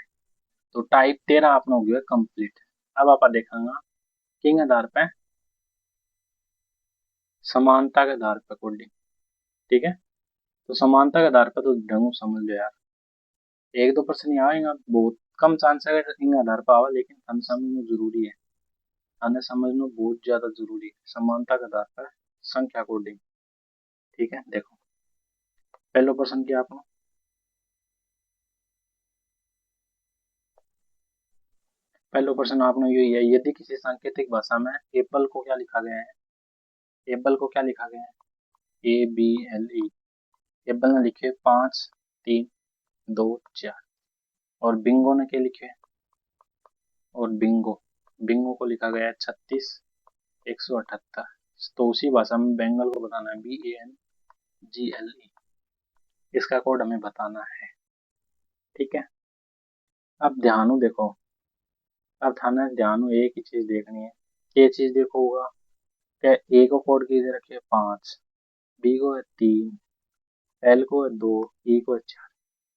तो टाइप 13 आपने हो गया कंप्लीट। अब आप देखेंगे किंग आधार पे, समानता के आधार पे कोडिंग। ठीक है, तो समानता के आधार पे तो ढंग समझ लो यार, 1-2 परसेंट यहाँ आएगा, बहुत कम चांस है इन आधार पर आवा, लेकिन हम समझना जरूरी है, हमें समझना बहुत ज्यादा जरूरी है। समानता के आधार पर संख्या कोडिंग। ठीक है, देखो पहला प्रश्न क्या आपको, पहला प्रश्न आपने यही है, यदि किसी सांकेतिक भाषा में एप्पल को क्या लिखा गया है, एप्पल को क्या लिखा गया है, ABLE। एप्पल ने लिखे 5 3 2 4, और बिंगो ने क्या लिखे, और बिंगो, बिंगो को लिखा गया है 36 178। तो उसी भाषा में बेंगल को बताना है, BANGLE, इसका कोड हमें बताना है। ठीक है, अब ध्यान देखो, अब थाने ध्यान एक ही चीज देखनी है, ये चीज देखो होगा क्या, ए को कोड कीजिए रखिए 5, बी को है 3, एल को है 2, ई को है 4।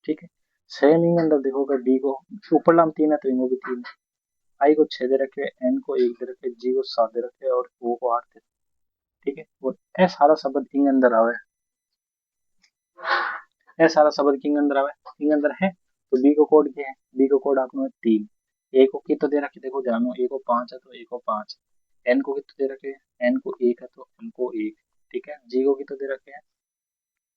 ठीक है, सेम ही अंदर देखोगे, बी को ऊपर नाम 3 है तो इनको भी 3 है, आई को 6 दे रखे, एन को 1 दे रखे, जी को 7 दे रखे, और ओ को 8 दे रखे। ठीक है, और ए सारा शब्द इंग अंदर आवे, ए सारा शब्द किंग अंदर आवे, किंग अंदर है, तो बी को कोड क्या है, बी को कोड आपने 3। ए को कितना दे रखे, देखो जानो, ए को 5 है तो ए को 5, एन को कितना दे रखे, एन को 1 है तो एन को 1। ठीक है, जी को कितना दे रखे हैं,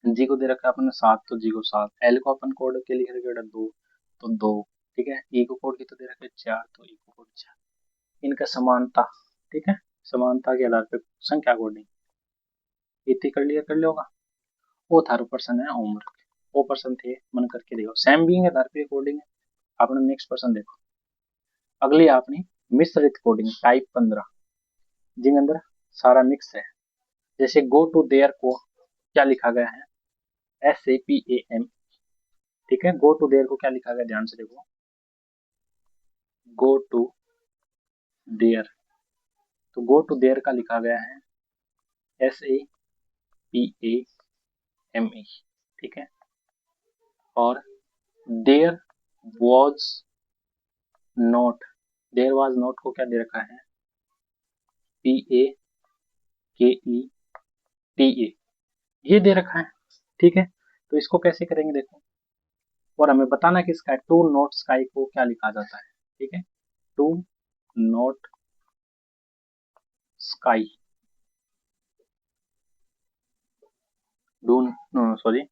जी को दे रखा है अपन 7 तो जी को 7, एल को अपन कोड के लिख रखे 2 तो 2। ठीक है, ई को कोड कितना दे रखे 4 तो ई को कोड 4। इनका समानता, ठीक है, समानता के आधार पर संख्या कोडिंग इतनी कर लिया, कर लियोगा। वो थारो पर्सन है होमवर्क, वो पर्सन थे मन करके देखो, सेम बीइंग आधार पे कोडिंग है। आपने नेक्स्ट पर्सन देखो, अगली आपने मिश्रित कोडिंग टाइप 15, जिन अंदर सारा मिक्स है। जैसे गो टू देयर को क्या लिखा गया है, SAPAM। ठीक है, गो टू देयर को क्या लिखा गया, ध्यान से देखो, गो टू देयर, तो गो टू देयर का लिखा गया है SAPAME। ठीक है, और there was note, there was note को क्या दे रखा है, PAKETA, ये दे रखा है। ठीक है, तो इसको कैसे करेंगे देखो, और हमें बताना कि इसका टू नोट स्काई को क्या लिखा जाता है। ठीक है, to note sky, do sorry,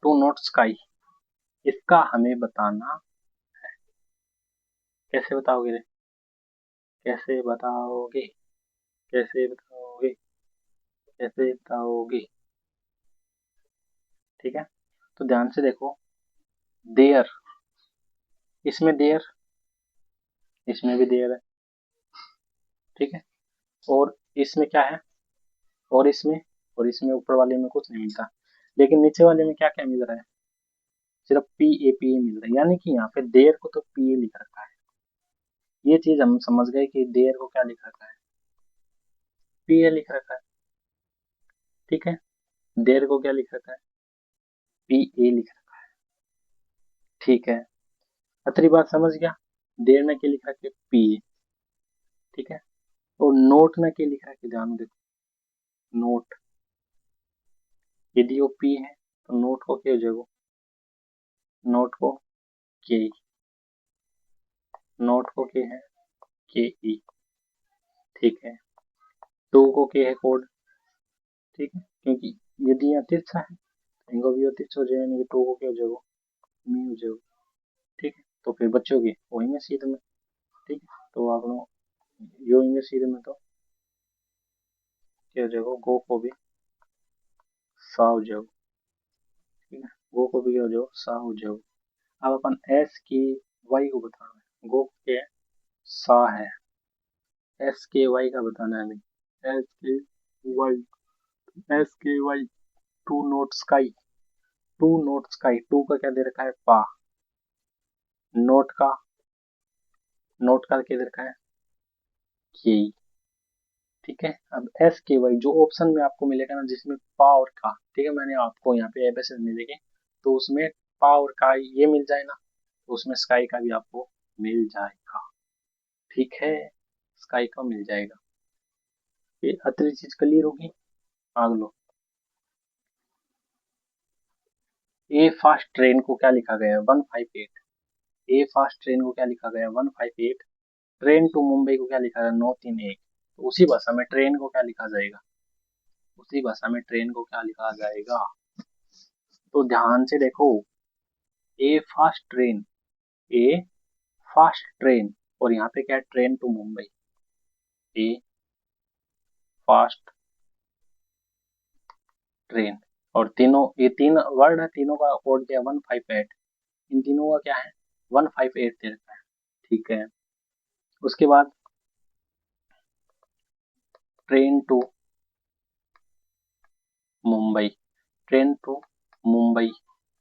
to note sky, इसका हमें बताना, कैसे बताओगे रे? कैसे बताओगे, कैसे बताओगे, कैसे बताओगे? ठीक है, तो ध्यान से देखो, देयर, इसमें देयर, इसमें भी देयर है। ठीक है, और इसमें क्या है, और इसमें, और इसमें ऊपर वाले में कुछ नहीं मिलता, लेकिन नीचे वाले में क्या क्या मिल रहा है, सिर्फ PAPA मिल रहा है, यानी कि यहाँ पे देयर को तो PA लिख रखा है। ये चीज हम समझ गए कि देयर को क्या लिख रखा है, पी ए लिख रखा है, ठीक है। देर को क्या लिख रखा है, पी ए लिख रखा है, ठीक है। अतरी बात समझ गया। देर में क्या लिख रखा है, पी ए, ठीक है। और नोट में क्या लिख रखा है, ध्यान देखो, नोट, यदि वो पी है तो नोट को क्या हो जाएगा, नोट को के, नोट को क्या है, के ई, ठीक है। टू को क्या है, कोड, ठीक है, क्योंकि यदि यहाँ तिरछा है तो इनको भी तिरछा हो जाएगा, यानी कि टू को क्या हो जाएगा, मी हो जाएगा, ठीक है। तो फिर बच्चोगे वही में सीध में, ठीक है। तो आप यो इंगे सीधे में तो क्या हो जाएगा, गो को भी सा हो जाएगा, ठीक है। गो को भी क्या हो जाएगा, सा हो जाएगा। अब अपन एस की वाई को बताना है, गो के सा है, एस के वाई का बताना है हमें, S K Y, S K Y, to note sky, to note sky, to का क्या दे रखा है, पा, नोट का, नोट का क्या दे रखा है, के, ठीक है। अब एस के वाई जो ऑप्शन में आपको मिलेगा ना, जिसमें पा और का, ठीक है, मैंने आपको यहाँ पे एबेसिस मिलेंगे, तो उसमें पा और का ये मिल जाए ना, तो उसमें स्काई का भी आपको मिल जाएगा, ठीक है, स्काई का मिल जाएगा। ये अतरी चीज क्लियर होगी, आग लो। ए फास्ट ट्रेन को क्या लिखा गया है, 158, ए फास्ट ट्रेन को क्या लिखा गया है, 158। ट्रेन टू मुंबई को क्या लिखा है, 931। तो उसी भाषा में ट्रेन को क्या लिखा जाएगा, उसी भाषा में ट्रेन को क्या लिखा जाएगा, तो ध्यान से देखो, a fast train, a fast train, और यहाँ पे क्या है, train to Mumbai, a fast train, और तीनों ये तीन वर्ड है, तीनों का कोड क्या है, 158, इन तीनों का क्या है, 158 दे रखा है, ठीक है। उसके बाद train to Mumbai, train to Mumbai,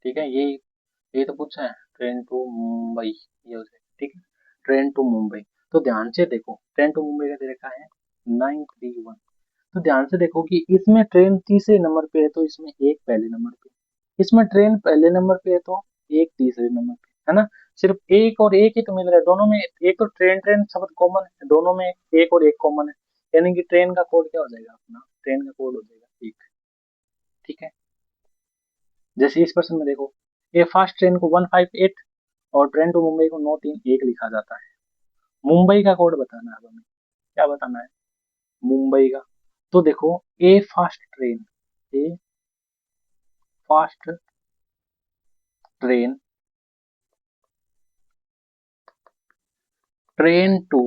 ठीक है, ये तो पूछा है, ट्रेन टू मुंबई, ये हो जाएगा, ठीक है। ट्रेन टू मुंबई, तो ध्यान से देखो, ट्रेन टू मुंबई का दे रखा है 931, तो ध्यान से देखो कि इसमें ट्रेन तीसरे नंबर पे है तो इसमें एक पहले नंबर पे, इसमें ट्रेन पहले नंबर पे है तो एक तीसरे नंबर पे, है ना। सिर्फ एक और एक ही तो मिल रहा है दोनों में, एक तो ट्रेन ट्रेन शब्द कॉमन है दोनों में, एक और एक कॉमन है, यानी कि ट्रेन का कोड क्या हो जाएगा अपना, ट्रेन का कोड हो जाएगा एक, ठीक है। जैसे इस प्रश्न में देखो, ए फास्ट ट्रेन को 158 और ट्रेन टू मुंबई को 931 लिखा जाता है, मुंबई का कोड बताना है हमें, क्या बताना है, मुंबई का। तो देखो, a fast train, a fast train, train to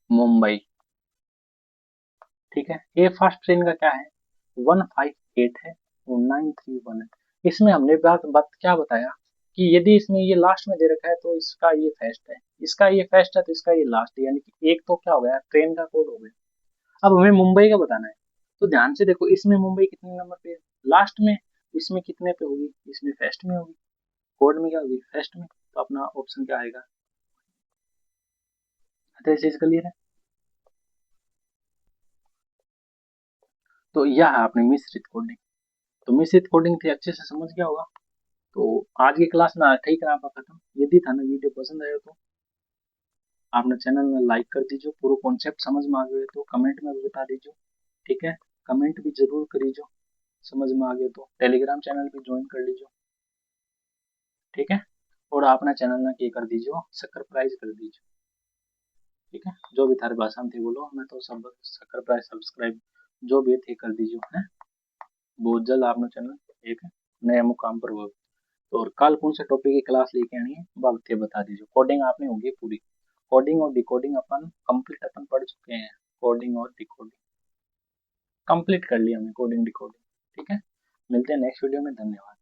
Mumbai, ठीक है। ए फास्ट ट्रेन का क्या है, 158 है और 931 है। इसमें हमने बात बात क्या बताया कि यदि इसमें ये लास्ट में दे रखा है तो इसका ये फर्स्ट है, इसका ये फर्स्ट है तो इसका ये लास्ट है, यानी कि एक तो क्या हो गया, ट्रेन का कोड हो गया। अब हमें मुंबई का बताना है, तो ध्यान से देखो, इसमें मुंबई कितने नंबर पे है, लास्ट में, इसमें कितने पे होगी, इसमें फर्स्ट में होगी, कोड में क्या होगी, फर्स्ट में, तो अपना ऑप्शन क्या आएगा, चीज क्लियर है। तो यह है आपने मिश्रित कोडिंग, तो मिश्रित कोडिंग थे, अच्छे से समझ गया होगा। तो आज की क्लास में ठीक है, आपका खत्म। यदि था ना वीडियो पसंद आया तो आपने चैनल में लाइक कर दीजिए, पूरा कॉन्सेप्ट समझ में आ गए तो कमेंट में भी बता दीजिए, ठीक है। कमेंट भी जरूर करीजिए, समझ में आ गए तो टेलीग्राम चैनल भी ज्वाइन कर लीजिए, ठीक है। और अपना चैनल ना क्या कर दीजिए, सब्सक्राइब कर दीजिए, ठीक है। जो भी थारी भाषा में थी बोलो, मैं तो सब सब्सक्राइब जो भी थे कर दीजिए, है। बहुत जल्द आपने चैनल एक नए मुकाम पर हो, तो और कल कौन से टॉपिक की क्लास लेके आनी है बात बता दीजिए। कोडिंग आपने होगी पूरी, कोडिंग और डिकोडिंग अपन कंप्लीट अपन पढ़ चुके हैं, कोडिंग और डिकोडिंग कंप्लीट कर लिया हमने, कोडिंग डिकोडिंग, ठीक है। मिलते हैं नेक्स्ट वीडियो में, धन्यवाद।